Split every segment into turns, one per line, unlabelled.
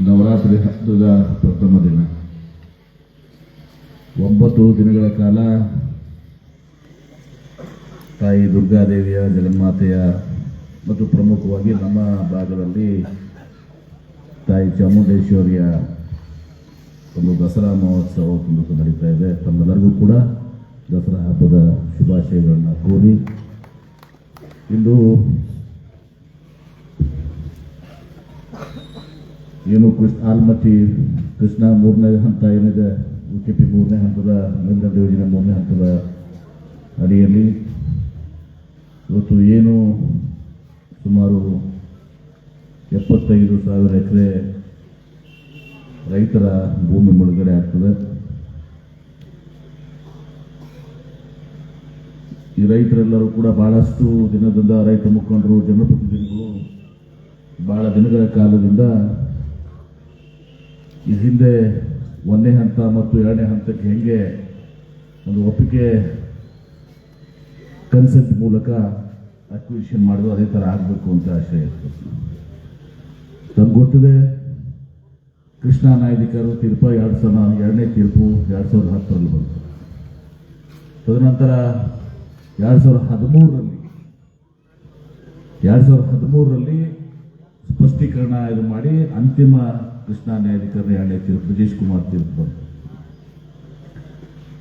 ನವರಾತ್ರಿ ಹಬ್ಬದ ಪ್ರಥಮ ದಿನ 9 ದಿನಗಳ ಕಾಲ ತಾಯಿ ದುರ್ಗಾದೇವಿಯ ಜಗನ್ಮಾತೆಯ ಮತ್ತು ಪ್ರಮುಖವಾಗಿ ನಮ್ಮ ಭಾಗದಲ್ಲಿ ತಾಯಿ ಚಾಮುಂಡೇಶ್ವರಿಯ ಒಂದು ದಸರಾ ಮಹೋತ್ಸವ ನಡೀತಾ ಇದೆ. ತಮ್ಮೆಲ್ಲರಿಗೂ ಕೂಡ ದಸರಾ ಹಬ್ಬದ ಶುಭಾಶಯಗಳನ್ನು ಕೋರಿ ಇಂದು ಏನು ಆಲ್ಮಟ್ಟಿ ಕೃಷ್ಣ 3ನೇ ಹಂತ ಏನಿದೆ, UKP 3ನೇ ಹಂತದ ಮೇಲ್ದಂಡ ಯೋಜನೆ 3ನೇ ಹಂತದ ಅಡಿಯಲ್ಲಿ ಇವತ್ತು ಏನು ಸುಮಾರು 75,000 ಎಕರೆ ರೈತರ ಭೂಮಿ ಮುಳುಗಡೆ ಆಗ್ತದೆ. ಈ ರೈತರೆಲ್ಲರೂ ಕೂಡ ಬಹಳಷ್ಟು ದಿನದಿಂದ ರೈತ ಮುಖಂಡರು, ಜನಪ್ರತಿನಿಧಿಗಳು ಬಹಳ ದಿನಗಳ ಕಾಲದಿಂದ ಈ ಹಿಂದೆ 1ನೇ ಹಂತ ಮತ್ತು 2ನೇ ಹಂತಕ್ಕೆ ಹೆಂಗೆ ಒಂದು ಒಪ್ಪಿಗೆ ಕನ್ಸೆಂಟ್ ಮೂಲಕ ಅಕ್ವಿಷನ್ ಮಾಡೋದು ಅದೇ ಥರ ಆಗಬೇಕು ಅಂತ ಆಶಯ ಇತ್ತು. ತಮ್ಗೆ ಗೊತ್ತಿದೆ, ಕೃಷ್ಣಾ ನ್ಯಾಯಾಧಿಕರು ತೀರ್ಪು 2ನೇ ತೀರ್ಪು 2010ರಲ್ಲಿ ಬಂತು. ತದನಂತರ 2013ರಲ್ಲಿ ಸ್ಪಷ್ಟೀಕರಣ ಇದು ಮಾಡಿ ಅಂತಿಮ ಕೃಷ್ಣಾ ನ್ಯಾಯಾಧಿಕರಣ 2ನೇ ತೀರ್ಪು ಬ್ರಿಜೇಶ್ ಕುಮಾರ್ ತೀರ್ಪು ಬಂತು.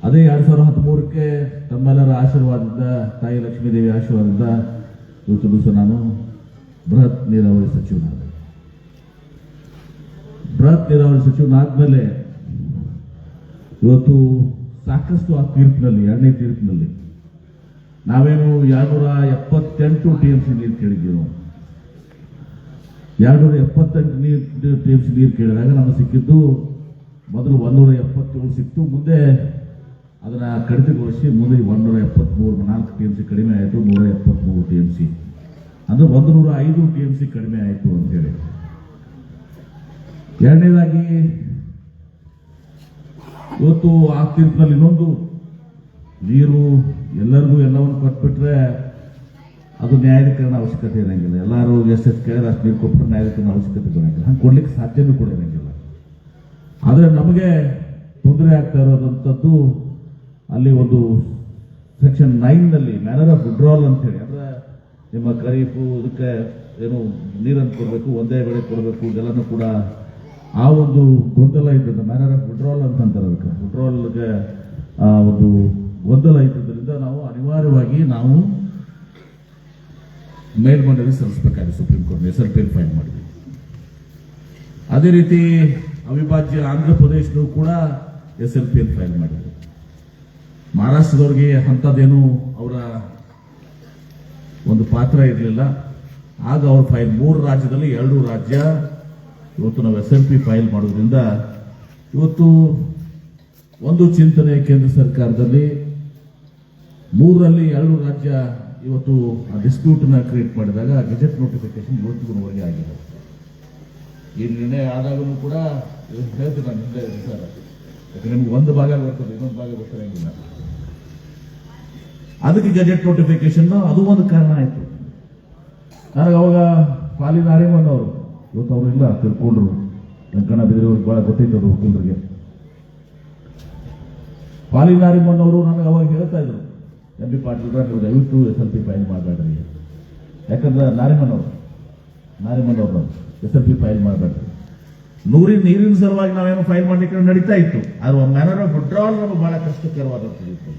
ಅದೇ 2013ಕ್ಕೆ ತಮ್ಮೆಲ್ಲರ ಆಶೀರ್ವಾದದಿಂದ, ತಾಯಿ ಲಕ್ಷ್ಮೀದೇವಿ ಆಶೀರ್ವಾದದಿಂದ ಇವತ್ತು ದಿವಸ ನಾನು ಬೃಹತ್ ನೀರಾವರಿ ಸಚಿವನಾದೆ. ಬೃಹತ್ ನೀರಾವರಿ ಸಚಿವನಾದ್ಮೇಲೆ ಇವತ್ತು ಸಾಕಷ್ಟು ಆ ತೀರ್ಪಿನಲ್ಲಿ 2ನೇ ತೀರ್ಪಿನಲ್ಲಿ ನಾವೇನು 278 TMC ನೀರು ಕೇಳಿದ್ದೀವಿ. 278 TMC ನೀರು ಕೇಳಿದಾಗ ನಮಗೆ ಸಿಕ್ಕಿದ್ದು ಮೊದಲು 177 ಸಿಕ್ತು. ಮುಂದೆ ಅದನ್ನ ಕಡಿತಗೊಳಿಸಿ ಮುಂದೆ 173 TMC ಕಡಿಮೆ ಆಯಿತು, 173 TMC ಅಂದ್ರೆ 105 TMC ಕಡಿಮೆ ಆಯಿತು ಅಂತೇಳಿ. ಎರಡನೇದಾಗಿ ಇವತ್ತು ಆ ತೀರ್ಪಿನಲ್ಲಿ ಇನ್ನೊಂದು, ನೀರು ಎಲ್ಲರಿಗೂ ಎಲ್ಲವನ್ನು ಕೊಟ್ಬಿಟ್ರೆ ಅದು ನ್ಯಾಯಾಧಿಕರಣ ಅವಶ್ಯಕತೆ ಇರಂಗಿಲ್ಲ. ಎಲ್ಲರೂ ಎಷ್ಟು ಕೇಳಿದ್ರೆ ಅಷ್ಟು ನೀರು ಕೊಟ್ಟರೆ ನ್ಯಾಯಾಧಿಕರಣ ಅವಶ್ಯಕತೆ ಬರಂಗಿಲ್ಲ. ಹಂಗೆ ಕೊಡ್ಲಿಕ್ಕೆ ಸಾಧ್ಯನೂ ಕೂಡ ಇರಂಗಿಲ್ಲ. ಆದರೆ ನಮಗೆ ತೊಂದರೆ ಆಗ್ತಾ ಇರೋದಂಥದ್ದು ಅಲ್ಲಿ ಒಂದು ಸೆಕ್ಷನ್ 9ನಲ್ಲಿ ಮ್ಯಾನರ್ ಆಫ್ ವಿಡ್ರಾಲ್ ಅಂತ ಹೇಳಿ, ಅಂದ್ರೆ ನಿಮ್ಮ ಖರೀಫು ಇದಕ್ಕೆ ಏನು ನೀರನ್ನು ಕೊಡಬೇಕು, ಒಂದೇ ಬೆಳೆ ಕೊಡಬೇಕು, ಇದೆಲ್ಲನೂ ಕೂಡ ಆ ಒಂದು ಗೊಂದಲ ಇದ್ದದ್ದು ಮ್ಯಾನರ್ ಆಫ್ ವಿಡ್ರಾಲ್ ಅಂತಂತಾರೆ. ಅದಕ್ಕೆ ವಿಡ್ರಾಲ್ಗೆ ಒಂದು ಗೊಂದಲ ಇದ್ದದ್ರಿಂದ ನಾವು ಅನಿವಾರ್ಯವಾಗಿ ಮೇಲ್ಮನವಿ ಸಲ್ಲಿಸಬೇಕಾಗಿದೆ ಸುಪ್ರೀಂ ಕೋರ್ಟ್. SLPL ಫೈಲ್ ಮಾಡಿದ್ವಿ. ಅದೇ ರೀತಿ ಅವಿಭಾಜ್ಯ ಆಂಧ್ರ ಪ್ರದೇಶದೂ ಕೂಡ SLPL ಫೈಲ್ ಮಾಡಿದ್ರು. ಮಹಾರಾಷ್ಟ್ರದವ್ರಿಗೆ ಅಂಥದ್ದೇನು ಅವರ ಒಂದು ಪಾತ್ರ ಇರಲಿಲ್ಲ. ಆಗ ಅವ್ರ ಫೈಲ್ 3 ರಾಜ್ಯದಲ್ಲಿ 2 ರಾಜ್ಯ ಇವತ್ತು ನಾವು SLP ಫೈಲ್ ಮಾಡೋದ್ರಿಂದ ಇವತ್ತು ಒಂದು ಚಿಂತನೆ ಕೇಂದ್ರ ಸರ್ಕಾರದಲ್ಲಿ 3ರಲ್ಲಿ 2 ರಾಜ್ಯ ಇವತ್ತು ಆ ಡಿಸ್ಪ್ಯೂಟ್ನ ಕ್ರಿಯೇಟ್ ಮಾಡಿದಾಗ ಗೆಜೆಟ್ ನೋಟಿಫಿಕೇಶನ್ ಇವತ್ತಿನವರೆಗೆ ಆಗಿದೆ. ಈ ನಿರ್ಣಯ ಆದಾಗಲೂ ಕೂಡ ಹೇಳ್ತೀನಿ ನಾನು ಹಿಂದೆ ಸರ್, ಯಾಕಂದ್ರೆ ನಿಮ್ಗೆ ಒಂದು ಭಾಗ ಬರ್ತದೆ, ಇನ್ನೊಂದು ಭಾಗ ಗೊತ್ತಿರಂಗಿಲ್ಲ. ಅದಕ್ಕೆ ಗೆಜೆಟ್ ನೋಟಿಫಿಕೇಶನ್ ಅದು ಒಂದು ಕಾರಣ ಆಯಿತು. ನನಗೆ ಅವಾಗ ಪಾಲಿ ನಾರಿಮನ್ ಅವರು, ಇವತ್ತು ಅವರು ಇಲ್ಲ, ತಿಳ್ಕೊಂಡ್ರು. ವೆಂಕಣ್ಣ ಬಿದ್ರಿಯವ್ರಿಗೆ ಭಾಳ ಗೊತ್ತೈತೆ ಅದು ವಕೀಲರಿಗೆ. ಪಾಲಿ ನಾರಿಮನ್ ಅವರು ನನಗೆ ಅವಾಗ ಹೇಳ್ತಾ ಇದ್ರು, MP ಪಾಟೀಲ್ ನೀವು ದಯವಿಟ್ಟು SLP ಫೈಲ್ ಮಾಡಬೇಡ್ರಿ, ಯಾಕಂದ್ರೆ ನಾರಿಮನ್ ಅವರು SLP ಫೈಲ್ ಮಾಡಬೇಡ್ರಿ. ನೀರಿನ ಸಲುವಾಗಿ ನಾವೇನು ಫೈಲ್ ಮಾಡಲಿಕ್ಕೆ ನಡೀತಾ ಇತ್ತು. ಆದ್ರೆ ಮ್ಯಾನರ್ ಆಫ್ ವಿಡ್ರಾಲ್ ನಮಗೆ ಬಹಳ ಕಷ್ಟಕರವಾದಂಥದ್ದು.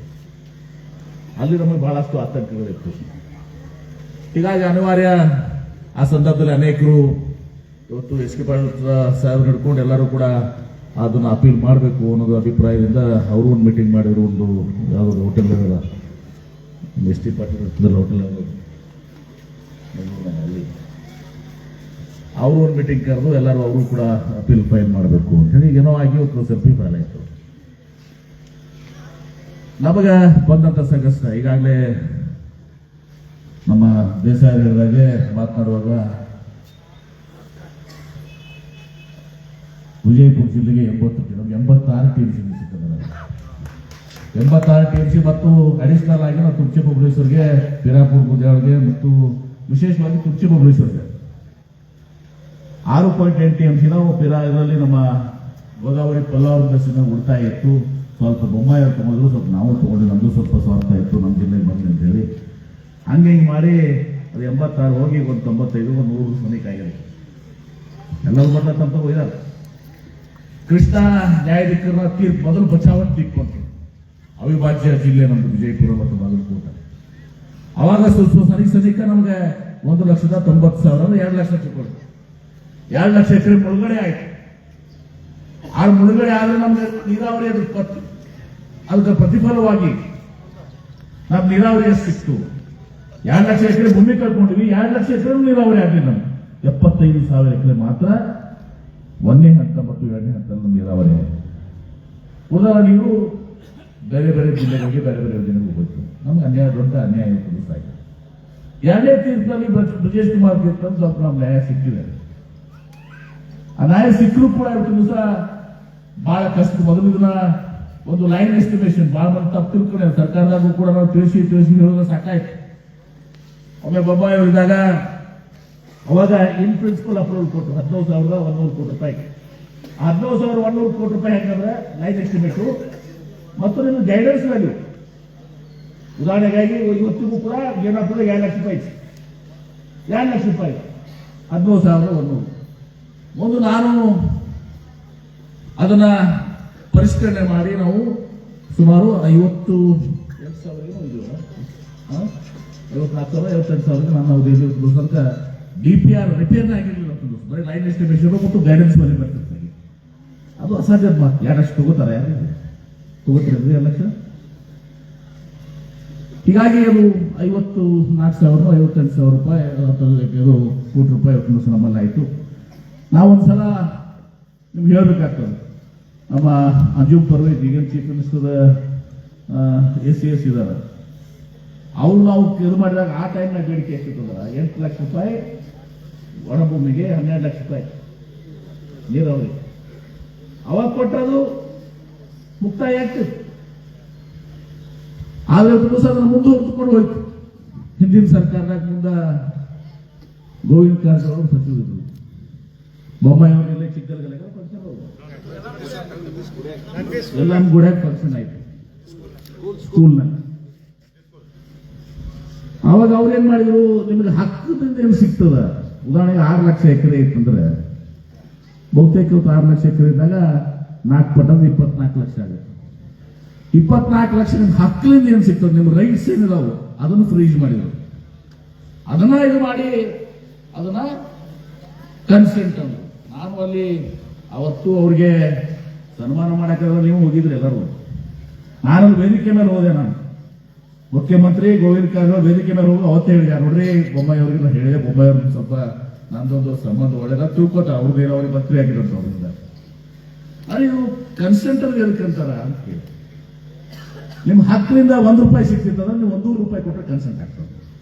ಅಲ್ಲಿ ನಮಗೆ ಬಹಳಷ್ಟು ಆತಂಕಗಳಿತ್ತು. ಹೀಗಾಗಿ ಅನಿವಾರ್ಯ ಆ ಸಂದರ್ಭದಲ್ಲಿ ಅನೇಕರು ಇವತ್ತು SK ಪಾಟೀಲ್ ಸಾಹೇಬ್ ಹಿಡ್ಕೊಂಡು ಎಲ್ಲರೂ ಕೂಡ ಅದನ್ನು ಅಪೀಲ್ ಮಾಡಬೇಕು ಅನ್ನೋದು ಅಭಿಪ್ರಾಯದಿಂದ ಅವರು ಒಂದು ಮೀಟಿಂಗ್ ಮಾಡಿದ್ರು. ಒಂದು ಯಾವುದೋ ಹೋಟೆಲ್ ಇರಲ್ಲ, ST ಪಾಟೀಲ್ ಹೋಟೆಲ್ ಅಲ್ಲಿ ಅವರು ಒಂದು ಮೀಟಿಂಗ್ ಕರೆದು ಎಲ್ಲರೂ ಅವರು ಕೂಡ ಅಪೀಲ್ ಫೈಲ್ ಮಾಡಬೇಕು ಅಂತ ಹೇಳಿ ಏನೋ ಆಗಿ SLP ಫೈಲ್ ಆಯಿತು. ನಮಗೆ ಬಂದಂಥ ಸಂಕಷ್ಟ ಈಗಾಗಲೇ ನಮ್ಮ ದೇಸಾಯಿ ಹೇಳಿದಾಗೆ ಮಾತನಾಡುವಾಗ ವಿಜಯಪುರ ಜಿಲ್ಲೆಗೆ 86 TMC ಸಿಗ್ತದೆ. 86 TMC ಮತ್ತು ಅಡಿಷನಲ್ ಆಗಿ ನಾವು ತುರ್ಚಿ ಬಬಲೇಶ್ವರ್ಗೆ, ಪಿರಾಪುರ ಗುಜರಾಳ್ಗೆ ಮತ್ತು ವಿಶೇಷವಾಗಿ ತುರ್ಚಿ ಬಬಲೇಶ್ವರ್ಗೆ 6.8 TMC ನಾವು ಇದರಲ್ಲಿ ನಮ್ಮ ಗೋದಾವರಿ ಪಲ್ಲಾವರ ದರ್ಶನ ಉಳಿತಾಯ ಇತ್ತು. ಸ್ವಲ್ಪ ಬೊಮ್ಮಾಯಿ ಅವ್ರು ತಗೊಂಡ್ರು, ಸ್ವಲ್ಪ ನಾವು ತಗೊಂಡು ನಮ್ದು ಸ್ವಲ್ಪ ಸ್ವಾರ್ಥ ಇತ್ತು ನಮ್ಮ ಜಿಲ್ಲೆಗೆ ಬರಲಿ ಅಂತ ಹೇಳಿ ಹಂಗೆ ಹಿಂಗೆ ಮಾಡಿ ಅದು 86 ಹೋಗಿ ಒಂದು 95 ಒಂದು 100 ಸಮೀಕ ಆಗಿದೆ. ಎಲ್ಲರೂ ಬರ್ಲಂತ ಹೋಗಿದ್ದಾರೆ. ಕೃಷ್ಣ ನ್ಯಾಯಾಧೀಕರಣ ತೀರ್ಪು ಮೊದಲು ಬಚಾವಣೆ ತೀರ್ಪು ಅಂತ ಅವಿಭಾಜ್ಯ ಜಿಲ್ಲೆ ನಮ್ದು ವಿಜಯಪುರ ಮತ್ತು ಬಾಗಲಕೋಟೆ. ಅವಾಗ ಸ್ವಲ್ಪ ಸನಿಕ ನಮ್ಗೆ 1,90,000 2 ಲಕ್ಷ ತಗೊಂಡು 2 ಲಕ್ಷ ಎಕರೆ ಮುಳುಗಡೆ ಆಯ್ತು. ಆ ಮುಳುಗಡೆ ಆದ್ರೆ ನಮ್ಗೆ ನೀರಾವರಿ ಅದಕ್ಕೆ ಪ್ರತಿಫಲವಾಗಿ ನಮ್ ನೀರಾವರಿ ಸಿಕ್ತು. 2 ಲಕ್ಷ ಎಕರೆ ಭೂಮಿ ಕಳ್ಕೊಂಡಿವಿ, 2 ಲಕ್ಷ ಎಕರೆ ನೀರಾವರಿ ಆಗಲಿಲ್ಲ. ನಮ್ಗೆ 75,000 ಎಕರೆ ಮಾತ್ರ 1ನೇ ಹಂತ ಮತ್ತು 2ನೇ ಹಂತದಲ್ಲಿ ನೀರಾವರಿ ಆಗಿದೆ. ಉದಾಹರಣೆ ನೀವು ಬೇರೆ ಬೇರೆ ಜಿಲ್ಲೆಗಳಿಗೆ ಬೇರೆ ಬೇರೆ ಯೋಜನೆಗೆ ಹೋಗ್ಬೇಕು. ನಮ್ಗೆ ಅನ್ಯಾಯ ದೊಡ್ಡ ಅನ್ಯಾಯ ಆಗಿದೆ. 2ನೇ ತೀರ್ಪಿನಲ್ಲಿ ಬ್ರಿಜೇಶ್ ಕುಮಾರ್ ತೀರ್ಪು ಸ್ವಲ್ಪ ನಮ್ಗೆ ನ್ಯಾಯ ಸಿಕ್ಕಿದೆ. ಆ ನ್ಯಾಯ ಸಿಕ್ಕರೂ ಕೂಡ ಇವತ್ತು ದಿವಸ ಬಹಳ ಕಷ್ಟ. ಮೊದಲು ದಿನ ಒಂದು ಲೈನ್ ಎಸ್ಟಿಮೇಷನ್ ಬಹಳ ಮಂದಿ ತಪ್ಪು ತಿಳ್ಕೊಂಡೆ. ಸರ್ಕಾರದಾಗೂ ಕೂಡ ನಾವು ತಿಳಿಸಿ ಹೇಳೋದು ಸಾಕಾಯ್ತು. ಒಮ್ಮೆ ಬೊಮ್ಮಾಯಿ ಅವರಿದ್ದಾಗ ಅವಾಗ ಇನ್ ಪ್ರಿನ್ಸಿಪಲ್ ಅಪ್ರೂವಲ್ ಕೊಟ್ಟರು 19,100 ಕೋಟಿ ರೂಪಾಯಿ. 19,100 ಕೋಟಿ ರೂಪಾಯಿ ಹೆಂಗಂದ್ರೆ ಲೈನ್ ಎಸ್ಟಿಮೇಟು ಮತ್ತು ನಿಮ್ಮ ಗೈಡೆನ್ಸ್ ವ್ಯಾಲ್ಯೂ. ಉದಾಹರಣೆಗಾಗಿ ಇವತ್ತಿಗೂ ಕೂಡ ಏನಾಗ್ತದೆ 2 ಲಕ್ಷ ರೂಪಾಯಿ 2 ಲಕ್ಷ ರೂಪಾಯಿ 19,100. ಒಂದು ನಾನು ಅದನ್ನ ಪರಿಷ್ಕರಣೆ ಮಾಡಿ ನಾವು ಸುಮಾರು 54,000 ನನ್ನ ತನಕ DPR ರಿಪೇರ್ ಆಗಿರಲಿಲ್ಲ. ಬರೀ ಲೈನ್ ಎಸ್ಟಿಮೇಷನ್ ಮತ್ತು ಗೈಡೆನ್ಸ್ ಮೇಲೆ ಬರ್ತಿರ್ತಾರೆ. ಅದು ಅಸಾಧ್ಯದ ಮಾತು. 2 ಲಕ್ಷ ತಗೋತಾರೆ, ಯಾರು ತಗೋತೀರಿ 2 ಲಕ್ಷ? ಹೀಗಾಗಿ ಅದು 54,000 58,000 ರೂಪಾಯಿ ಕೋಟಿ ರೂಪಾಯಿ ನಮ್ಮಲ್ಲಿ ಆಯಿತು. ನಾವೊಂದ್ಸಲ ನಿಮ್ಗೆ ಹೇಳ್ಬೇಕಾಗ್ತದೆ. ನಮ್ಮ ಅಂಜುಮ್ ಪರ್ವೇಜ್ ಈಗ ಚೀಫ್ ಮಿನಿಸ್ಟರ್ ACS ಇದ್ದಾರೆ. ಅವ್ರು ನಾವು ಇದು ಮಾಡಿದಾಗ ಆ ಟೈಮ್ನಾಗ ಬೇಡಿಕೆ ಎಷ್ಟಿರ್ತದಲ್ಲ 8 ಲಕ್ಷ ರೂಪಾಯಿ ಒಣಭೂಮಿಗೆ 12 ಲಕ್ಷ ರೂಪಾಯಿ ನೀರಾವರಿ. ಅವಾಗ ಕೊಟ್ಟದು ಮುಕ್ತಾಯ ಆಗ್ತಿತ್ತು. ಆದ್ರೆ ದಿವಸ ಅದನ್ನು ಮುಂದುವರೆದುಕೊಂಡು ಹೋಯ್ತು. ಹಿಂದಿನ ಸರ್ಕಾರದಾಗ ಮುಂದೆ ಗೋವಿಂದ ಕಾರಜೋಳ ಅವರು ಸಚಿವರು, ಬೊಮ್ಮಾಯಿ ಅವರೆಲ್ಲ ಚಿಕ್ಕಲ್ಗಲೆಲ್ಲ ಫಂಕ್ಷನ್ ಎಲ್ಲ ಗುಡ್ಯಾಗ ಫಂಕ್ಷನ್ ಆಯ್ತು ಸ್ಕೂಲ್ನಾಗ. ಅವಾಗ ಅವ್ರೇನ್ ಮಾಡಿದ್ರು, ನಿಮಗೆ ಹಕ್ಕದಿಂದ ಏನು ಸಿಗ್ತದ. ಉದಾಹರಣೆಗೆ 6 ಲಕ್ಷ ಎಕರೆ ಇತ್ತಂದ್ರೆ ಬಹುತೇಕ 6 ಲಕ್ಷ ಎಕರೆ ಇದ್ದಾಗ 4 ಪಟ್ಟದ 24 ಲಕ್ಷ ಆಗುತ್ತೆ. 24 ಲಕ್ಷ ನಿಮ್ ಹಕ್ಕಲಿಂದ ಏನ್ ಸಿಗ್ತದೆ, ನಿಮ್ ರೈಟ್ಸ್ ಏನಿದಾವು ಅದನ್ನು ಫ್ರೀಜ್ ಮಾಡಿದ್ರು. ಅದನ್ನ ಇದು ಮಾಡಿ ಅದನ್ನ ಕನ್ಸೆಂಟ್ ಅಂದ್ರು. ನಾನು ಅಲ್ಲಿ ಅವತ್ತು ಅವ್ರಿಗೆ ಸನ್ಮಾನ ಮಾಡಕ್ಕೆ ನೀವು ಹೋಗಿದ್ರಿ ಎಲ್ಲರೂ. ನಾನಲ್ಲಿ ವೇದಿಕೆ ಮೇಲೆ ಹೋದೆ. ನಾನು ಮುಖ್ಯಮಂತ್ರಿ ಗೋವಿಂದ ಕಾರಜೋಳ ವೇದಿಕೆ ಮೇಲೆ ಹೋಗಿ ಅವತ್ತೇ ಹೇಳಿದೆ, ನೋಡ್ರಿ ಬೊಮ್ಮಾಯಿ ಅವ್ರಿಗೆ ನಾನು ಹೇಳಿದೆ, ಬೊಮ್ಮಾಯಿ ಅವ್ರಿಗೆ ಸ್ವಲ್ಪ ನಂದೊಂದು ಸಂಬಂಧ ಒಳ್ಳೆದ ತಿಳ್ಕೊತ ಅವ್ರದ್ದು ಅವ್ರಿಗೆ ಮಂತ್ರಿ ಆಗಿರೋದು ಅವರಿಂದ. ಇದು ಕನ್ಸೆಂಟ್ ಅಂದ್ರೆ ಎದಕ್ಕಂತಾರ ಅಂತ ಕೇಳಿ. ನಿಮ್ ಹಕ್ಕರಿಂದ 1 ರೂಪಾಯಿ ಸಿಗ್ತಿರ್ತದ, ನೀವು 100 ರೂಪಾಯಿ ಕೊಟ್ಟರೆ ಕನ್ಸೆಂಟ್ ಆಗ್ತದೆ.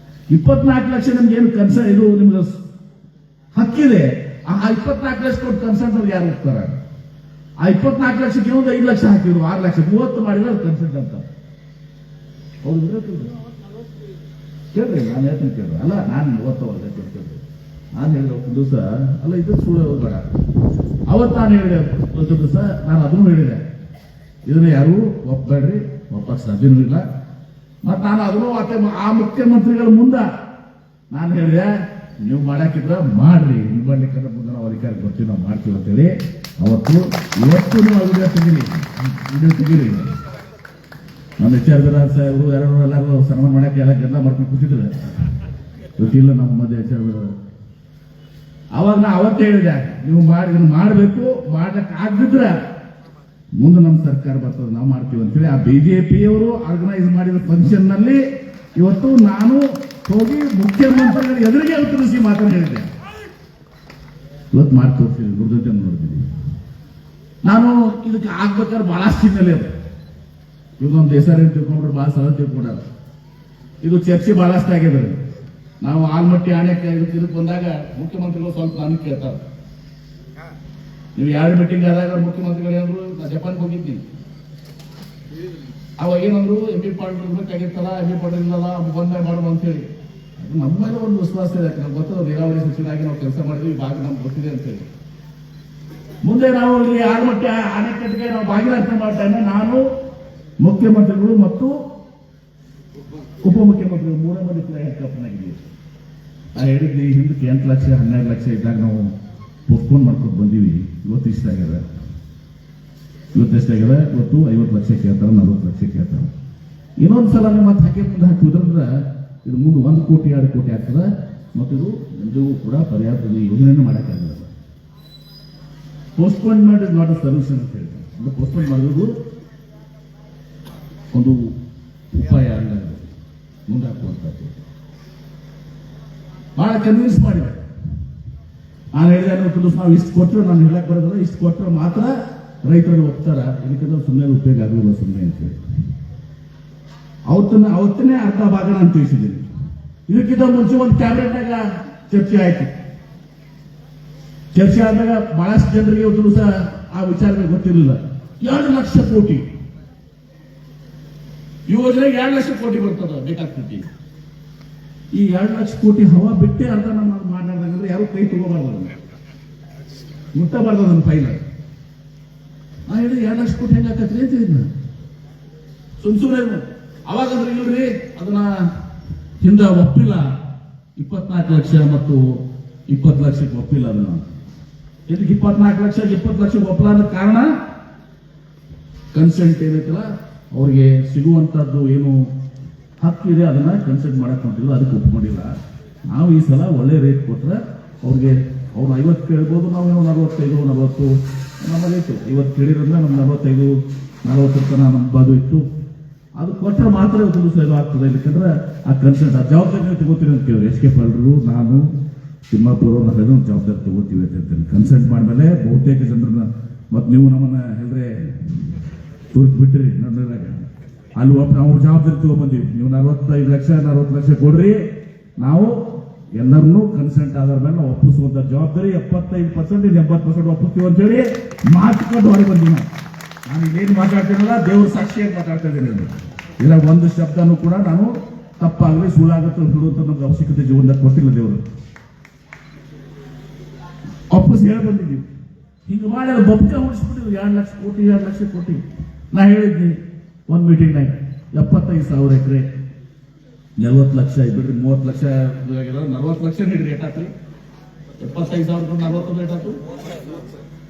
24 ಲಕ್ಷ ನಿಮ್ಗೆ ಏನು ಕನ್ಸೆಂಟ್ ಇದು ನಿಮ್ಗೆ ಹಕ್ಕಿದೆ. ಆ 24 ಲಕ್ಷ ಕೊಟ್ಟು ಕನ್ಸೆಂಟ್ ಅವ್ರು ಯಾರು ಹೋಗ್ತಾರ? ಆ 24 ಲಕ್ಷಕ್ಕೆ ಒಂದು 5 ಲಕ್ಷ ಹಾಕಿದ್ರು, 6 ಲಕ್ಷ 30 ಮಾಡಿದ್ರೆ ಅದು ಕನ್ಸೆಂಟ್ ಅಂತ. ಹೌದು ಕೇಳ್ರಿ, ನಾನು ಹೇಳ್ತೀನಿ ಕೇಳ್ರಿ. ಅಲ್ಲ ನಾನು 30 ಕೇಳ್ರಿ. ನಾನು ಹೇಳಿದೆ ಒಂದು ದಿವಸ, ಅಲ್ಲ ಇದು ಸುಳ್ಳು ಹೋಗ್ಬೇಡ. ಅವತ್ತು ನಾನು ಹೇಳಿದೆ ಒಂದು ದಿವಸ, ನಾನು ಅದನ್ನು ಹೇಳಿದೆ, ಇದನ್ನ ಯಾರು ಒಪ್ಪಬೇಡ್ರಿ, ಒಪ್ಪಕ್ಕೆ ಸಾಧ್ಯನೂ ಇಲ್ಲ. ಮತ್ತು ನಾನು ಅದನ್ನು ಆ ಮುಖ್ಯಮಂತ್ರಿಗಳ ಮುಂದೆ ನಾನು ಹೇಳಿದೆ, ನೀವು ಮಾಡಾಕಿದ್ರ ಮಾಡ್ರಿ, ನೀವು ಮಾಡ್ಲಿಕ್ಕೆ ಮುಂದೆ ನಾವು ಅಧಿಕಾರಕ್ಕೆ ಬರ್ತೀವಿ, ನಾವು ಮಾಡ್ತೀವಿ ಅಂತೇಳಿ ಅವತ್ತು. ಇವತ್ತು ನೀವು ವಿಡಿಯೋ ತೆಗೀರಿ. ನಮ್ಮ HR ಸಾಹೇಬರು ಎಲ್ಲರೂ ಸನ್ಮಾನ ಮಾಡಕ್ಕೆ ಎಲ್ಲ ಗಂಧ ಮಾಡ್ಕೊಂಡು ಕೂತಿದ್ರೆ ಗೊತ್ತಿಲ್ಲ ನಮ್ಮ ಮಧ್ಯೆ HR. ಅವಾಗ ನಾ ಅವತ್ತೇ ಹೇಳಿದೆ, ನೀವು ಮಾಡಬೇಕು, ಮಾಡಕ್ಕೆ ಆಗದಿದ್ರೆ ಮುಂದೆ ನಮ್ಮ ಸರ್ಕಾರ ಬರ್ತದೆ, ನಾವು ಮಾಡ್ತೀವಿ ಅಂತೇಳಿ. ಆ BJPಯವರು ಆರ್ಗನೈಸ್ ಮಾಡಿದ ಫಂಕ್ಷನ್ ನಲ್ಲಿ ಇವತ್ತು ನಾನು ಹೋಗಿ ಮುಖ್ಯಮಂತ್ರಿಗಳ ಎದುರಿಗೆ ಉತ್ತರಿಸಿ ಮಾತನ್ನು ಹೇಳಿದ್ದೆ. ಇವತ್ತು ಮಾಡಿ ತೋರಿಸ್ತೀನಿ, ದುರ್ದತೆ ನೋಡ್ತೀನಿ. ನಾನು ಇದಕ್ಕೆ ಆಗ್ಬೇಕಾದ್ರೆ ಬಹಳಷ್ಟು ಹಿನ್ನೆಲೆ ಇದೆ. ಇವೊಂದು ಹೆಸರು ತಿಳ್ಕೊಂಡ್ರೆ ಬಹಳ ಸಲ ತಿಳ್ಕೊಂಡಾರ. ಇದು ಚರ್ಚೆ ಬಹಳಷ್ಟು ಆಗಿದೆ. ನಾವು ಆಲ್ಮಟ್ಟಿ ಆಣೆಕ್ಕೆ ಇದಕ್ಕೆ ಬಂದಾಗ ಮುಖ್ಯಮಂತ್ರಿಗಳು ಸ್ವಲ್ಪ ನಾನು ಕೇಳ್ತಾರೆ, ನೀವು ಯಾವ ಮೀಟಿಂಗ್ ಆದಾಗ ಮುಖ್ಯಮಂತ್ರಿಗಳು ಏನಂದ್ರು, ನಾ ಜಪಾನ್ಗೆ ಹೋಗಿದ್ದೀನಿ, ಅವಾಗ ಏನಂದ್ರು MB ಪಾಟೀಲ್ ಬೇಕಾಗಿತ್ತಲ್ಲ, MB ಪಾಟೀಲ್ ಇಲ್ಲಲ್ಲ ಬಂದ ಮಾಡೋದು ಅಂತ ಹೇಳಿ. ನಮ್ಮ ಮೇಲೆ ಒಂದು ವಿಶ್ವಾಸ ಇದೆ. ನಮ್ಗೆ ಗೊತ್ತದ ನೀರಾವರಿ ಸಚಿವರಾಗಿ ನಾವು ಕೆಲಸ ಮಾಡಿದ್ವಿ, ಈ ಭಾಗ ನಮ್ಗೆ ಗೊತ್ತಿದೆ ಅಂತ ಹೇಳಿ. ಮುಂದೆ ನಾವು ಇಲ್ಲಿ ಆಲಮಟ್ಟಿ ಅಣೆಕಟ್ಟಿಗೆ ನಾವು ಭಾಗೀದಾರಿ ಮಾಡೋ ಟೈಮ್ ನಾನು ಮುಖ್ಯಮಂತ್ರಿಗಳು ಮತ್ತು ಉಪಮುಖ್ಯಮಂತ್ರಿಗಳು 3 ಮಂದಿ ಹೆಡ್ಕಪ್ಪನಾಗಿದ್ದೀವಿ. ಆ ಹೇಳಿದ್ವಿ ಹಿಂದಕ್ಕೆ 8 ಲಕ್ಷ 12 ಲಕ್ಷ ಇದ್ದಾಗ ನಾವು ಪೋಸ್ಟ್ಪೋನ್ ಮಾಡ್ಕೊಂಡು ಬಂದೀವಿ. ಇವತ್ತು ಎಷ್ಟಾಗ್ಯದ? ಇವತ್ತು 50 ಲಕ್ಷ ಕೇಳ್ತಾರೆ, 40 ಲಕ್ಷ ಕೇಳ್ತಾರೆ. ಇನ್ನೊಂದ್ಸಲ ಮತ್ತೆ ಹಾಕಿ ಮುಂದೆ ಹಾಕಿದ್ರಂದ್ರೆ ಇದು ಮುಂದೆ 1 ಕೋಟಿ 2 ಕೋಟಿ ಆಗ್ತದೆ. ಮತ್ತು ಇದು ಕೂಡ ಪರ್ಯಾಪ್ತ ಯೋಜನೆಯನ್ನು ಮಾಡೋಕ್ಕಾಗಲ್ಲ. Postponement is not a solution ಅಂತ ಹೇಳ್ತಾರೆ. ಅಂದ್ರೆ ಪೋಸ್ಟ್ಪೋನ್ ಮಾಡೋದು ಒಂದು ಉಪಾಯ ಅಲ್ಲ, ಮುಂದೆ ಹಾಕುವಂಥದ್ದು. ಬಹಳ ಕನ್ವಿನ್ಸ್ ಮಾಡಿದೆ. ನಾನು ಹೇಳಿದೆ ನಾವು ಇಷ್ಟು ಕೊಟ್ಟರೆ, ನಾನು ಹೇಳಕ್ ಬರೋದಿಲ್ಲ, ಇಷ್ಟು ಕೊಟ್ಟರೆ ಮಾತ್ರ ರೈತರಲ್ಲಿ ಒಪ್ತಾರ, ಇದಕ್ಕಿಂತ ಸುಮ್ಮನೆ ಉಪಯೋಗ ಆಗಲಿಲ್ಲ ಸುಮ್ಮನೆ ಅಂತೇಳಿ ಅವತ್ತನೇ ಅರ್ಧ ಭಾಗ ನಾನು ತಿಳಿಸಿದ್ದೀನಿ. ಇದಕ್ಕಿಂತ ಮುಂಚೆ ಒಂದು ಕ್ಯಾಬಿನೆಟ್ನಾಗ ಚರ್ಚೆ ಆಯ್ತು. ಚರ್ಚೆ ಆದಾಗ ಬಹಳಷ್ಟು ಜನರಿಗೆ ಇವತ್ತು ಸಹ ಆ ವಿಚಾರಗಳು ಗೊತ್ತಿರಲಿಲ್ಲ. 2 ಲಕ್ಷ ಕೋಟಿ ಯೋಜನೆಗೆ 2 ಲಕ್ಷ ಕೋಟಿ ಬರ್ತದ ಬೇಕಾಗ್ತೈತಿ. ಈ 2 ಲಕ್ಷ ಕೋಟಿ ಹವಾ ಬಿಟ್ಟೆ ಅರ್ಧ ನಾನು ಮಾತಾಡಿದ್ರೆ ಯಾರು ಕೈ ತಗೋಬಾರ್ದು, ಮುಟ್ಟಬಾರ್ದು ನನ್ನ ಫೈಲ್. ನಾ ಹೇಳಿದ್ರೆ 2 ಲಕ್ಷ ಕೋಟಿ ಹೆಂಗಾಕತ್ರಿ ಅಂತಿದ್ದೀನಿ ನಾನು. ಸುಮ್ಮನೆ ಅವಾಗಂದ್ರೆ ಇಲ್ರಿ, ಅದನ್ನ ಹಿಂದೆ ಒಪ್ಪಿಲ್ಲ. 24 ಲಕ್ಷ ಮತ್ತು 20 ಲಕ್ಷಕ್ಕೆ ಒಪ್ಪಿಲ್ಲ. ಅದನ್ನ ಇದಕ್ಕೆ 24 ಲಕ್ಷ 20 ಲಕ್ಷಕ್ಕೆ ಒಪ್ಪಲಾದ ಕಾರಣ ಕನ್ಸೆಂಟ್ ಏನೈತಲ್ಲ ಅವ್ರಿಗೆ ಸಿಗುವಂತದ್ದು ಏನು ಹಕ್ಕಿದೆ ಅದನ್ನ ಕನ್ಸೆಂಟ್ ಮಾಡಕ್ ಹೊಂಟಿಲ್ಲ, ಅದಕ್ಕೆ ಒಪ್ಕೊಂಡಿಲ್ಲ. ನಾವು ಈ ಸಲ ಒಳ್ಳೆ ರೇಟ್ ಕೊಟ್ರೆ ಅವ್ರಿಗೆ ಅವ್ರು 50 ಕೇಳ್ಬೋದು, ನಾವೇನೋ 45 40 ನಮಗಿತ್ತು. 50 ಕೇಳಿರೋದ್ರೆ ನಮ್ಗೆ 45 40 ತನಕ ನಮ್ಮ ಬಾದು ಇತ್ತು. ಅದು ಕೊಟ್ಟರೆ ಮಾತ್ರ ಇದು ಆಗ್ತದೆ. ಯಾಕಂದ್ರೆ ಆ ಕನ್ಸೆಂಟ್ ಆ ಜವಾಬ್ದಾರಿ ತಗೋತೀವಿ ಅಂತ ಕೇಳಿದ್ರು. ಎಸ್ ಕೆ ಪಾಲ್ರು, ನಾನು, ತಿಮ್ಮಾಪುರ ನಾವೆಲ್ಲ ಜವಾಬ್ದಾರಿ ತಗೋತೀವಿ ಅಂತ ಹೇಳ್ತೇನೆ. ಕನ್ಸೆಂಟ್ ಮಾಡಿದ್ಮೇಲೆ ಬಹುತೇಕ ಜನರನ್ನ ಮತ್ತು ನೀವು ನಮ್ಮನ್ನ ಹೇಳಿದ್ರೆ ತೋರ್ಕ್ ಬಿಟ್ರಿ ನೋಡಿದಾಗ ಅಲ್ಲಿ ನಾವು ಜವಾಬ್ದಾರಿ ತಗೊಂಡ್ಬಂದೀವಿ. ನೀವು 45 ಲಕ್ಷ 40 ಲಕ್ಷ ಕೊಡ್ರಿ, ನಾವು ಎಲ್ಲರನ್ನೂ ಕನ್ಸೆಂಟ್ ಆಧಾರ ಮೇಲೆ ನಾವು ಒಪ್ಪಿಸುವಂತ ಜವಾಬ್ದಾರಿ 75% 80% ಒಪ್ಪಿಸ್ತೀವಿ ಅಂತೇಳಿ ಮಾತುಕೊಂಡು ಹೊರಗೆ ಬಂದೀವಿ. ನಾನು ಇಲ್ಲೇನು ಮಾತಾಡ್ತೀನಲ್ಲ ದೇವ್ರ ಸಾಕ್ಷಿಯಾಗಿ ಮಾತಾಡ್ತಾ ಇದ್ದೀನಿ. ಇಲ್ಲ ಒಂದು ಶಬ್ದನೂ ಕೂಡ ನಾನು ತಪ್ಪಾಗಲಿ ಸುಳ್ಳಾಗುತ್ತೆ ಸುಡುವಂತ ನಮ್ಗೆ ಅವಶ್ಯಕತೆ ಜೀವನದಾಗ ಕೊಟ್ಟಿಲ್ಲ. ದೇವರು ಒಪ್ಪಿಸಿ ಹೇಳಿ ಬಂದಿದ್ದೀವಿ. ಹಿಂಗೆ ಮಾಡಿ ಅದು ಬೊಕ್ಕ ಉಳಿಸ್ಬಿಟ್ಟಿದ್ವಿ. 2 ಲಕ್ಷ ಕೋಟಿ 2 ಲಕ್ಷ ಕೋಟಿ. ನಾ ಹೇಳಿದ್ನಿ ಒಂದು ಮೀಟಿಂಗ್ನಾಗ 75,000 ಎಕರೆ 40 ಲಕ್ಷ ಬಿಡ್ರಿ, 30 ಲಕ್ಷ 40 ಲಕ್ಷ ಹಿಡ್ರಿ, ಏಟಾತ್ರಿ 75,000 40 ಏಟಾತು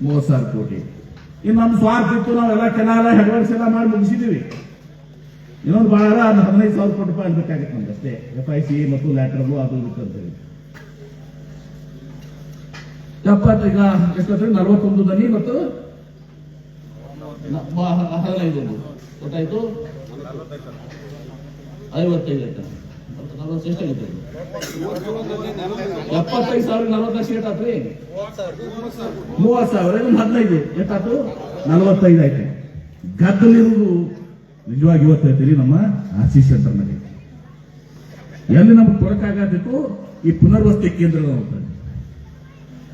30,000 ಕೋಟಿ. ಇನ್ನು ನಮ್ಮ ಸ್ವಾರ್ಥ ಇತ್ತು, ನಾವೆಲ್ಲ ಕೆನಾಲ ಹೆಡ್ವರ್ಸ್ ಎಲ್ಲ ಮಾಡಿ ಮುಗಿಸಿದೀವಿ. ಇನ್ನೊಂದು ಬಹಳ 15,000 ಕೋಟಿ ರೂಪಾಯಿ ಬೇಕಾಗಿತ್ತು ನಮ್ಗಷ್ಟೇ, FIC ಮತ್ತು ಲ್ಯಾಟ್ರಲ್ ಅದು ಇರ್ತದೆ. 70 ಈಗ ಎಷ್ಟಾದ್ರೆ 41 ದನಿ ಮತ್ತು 15 ಒಟ್ಟಾಯ್ತು 55 ಎಷ್ಟಾಗಿತ್ತು? 75,000 40 ಲಕ್ಷ ಏಟಾತ್ರಿ 30,000 15 ಎಷ್ಟಾಯ್ತು 45 ಆಯ್ತು. ಗದ್ದಲಿರುವುದು ನಿಜವಾಗಿ ಇವತ್ತು ಹೇಳ್ತೀರಿ ನಮ್ಮ RC ಸೆಂಟರ್ನಲ್ಲಿ ಎಲ್ಲಿ ನಮ್ಗೆ ಕೊಡಕ್ಕಾಗತ್ತಿತ್ತು ಈ ಪುನರ್ವಸತಿ ಕೇಂದ್ರದ ಹೋಗ್ತದೆ.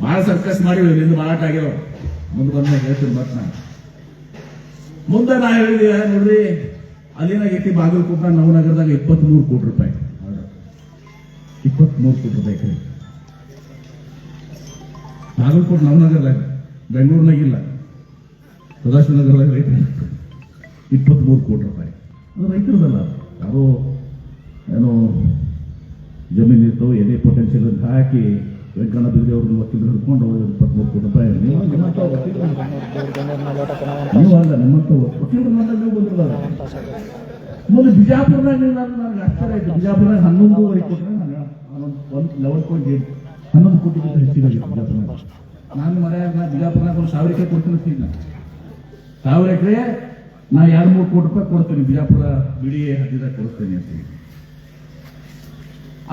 ಬಹಳ ಸರ್ಕಸ್ ಮಾಡಿವಿ, ನಿಂದು ಮಾರಾಟ ಆಗ್ಯಾವ. ಮುಂದೆ ಬಂದ ಹೇಳ್ತೀನಿ ಮತ್ತೆ ನಾನು ಮುಂದೆ ನಾ ಹೇಳಿದ್ವಿ ನೋಡ್ರಿ, ಅಲ್ಲಿನಾಗೈತಿ ಬಾಗಲಕೋಟ ನವನಗರದಾಗ 23 ಕೋಟಿ ರೂಪಾಯಿ 23 ಕೋಟಿ ರೂಪಾಯಿ ಕಡೆ. ಬಾಗಲಕೋಟೆ ನವನಗರದಾಗ, ಬೆಂಗಳೂರಿನಾಗಿಲ್ಲ, ಸದಾಶಿವನಗರದಾಗ ರೈತ 23 ಕೋಟಿ ರೂಪಾಯಿ. ಅದು ರೈತರದಲ್ಲ, ಯಾರೋ ಏನೋ ಜಮೀನು ಇರ್ತವೆ ಎದೆ ಪೊಟೆನ್ಷಿಯಲ್ ಅಂತ ಹಾಕಿ ವೆಂಕಣ್ಣ ಬಿದ್ರಿ ಅವ್ರನ್ನ ವಕೀಲರು ಹಿಡ್ಕೊಂಡು 23 ಕೋಟಿ ರೂಪಾಯಿ. ನೀವು ಅಲ್ಲ, ನಿಮ್ಮಂತ ವಕೀಲರು ನೀವು ಬಂದಿರಲ್ಲ. ಮುಂದೆ ಬಿಜಾಪುರನಾಗ ನನಗೆ ಆಶ್ಚರ್ಯ ಆಯ್ತು. ಬಿಜಾಪುರನಾಗ 11.5 ಕೊಟ್ಟರೆ ನಾನು 11.8 11 ಕೋಟಿಗಿಂತ ಹೆಚ್ಚಿಗಾಗಿತ್ತು ಬಿಜಾಪುರನಾಗ. ನಾನು ಮರ್ಯಾದ ಬಿಜಾಪುರನಾಗ ಒಂದು 1,000 ಎಕರೆ ಕೊಡ್ತೀನಿ. 1,000 ಎಕರೆ ನಾ 2-3 ಕೋಟಿ ರೂಪಾಯಿ ಕೊಡ್ತೀನಿ, ಬಿಜಾಪುರ ಬಿಡಿ ಹದ್ದಿದಾಗ ಕೊಡಿಸ್ತೀನಿ ಅಂತ.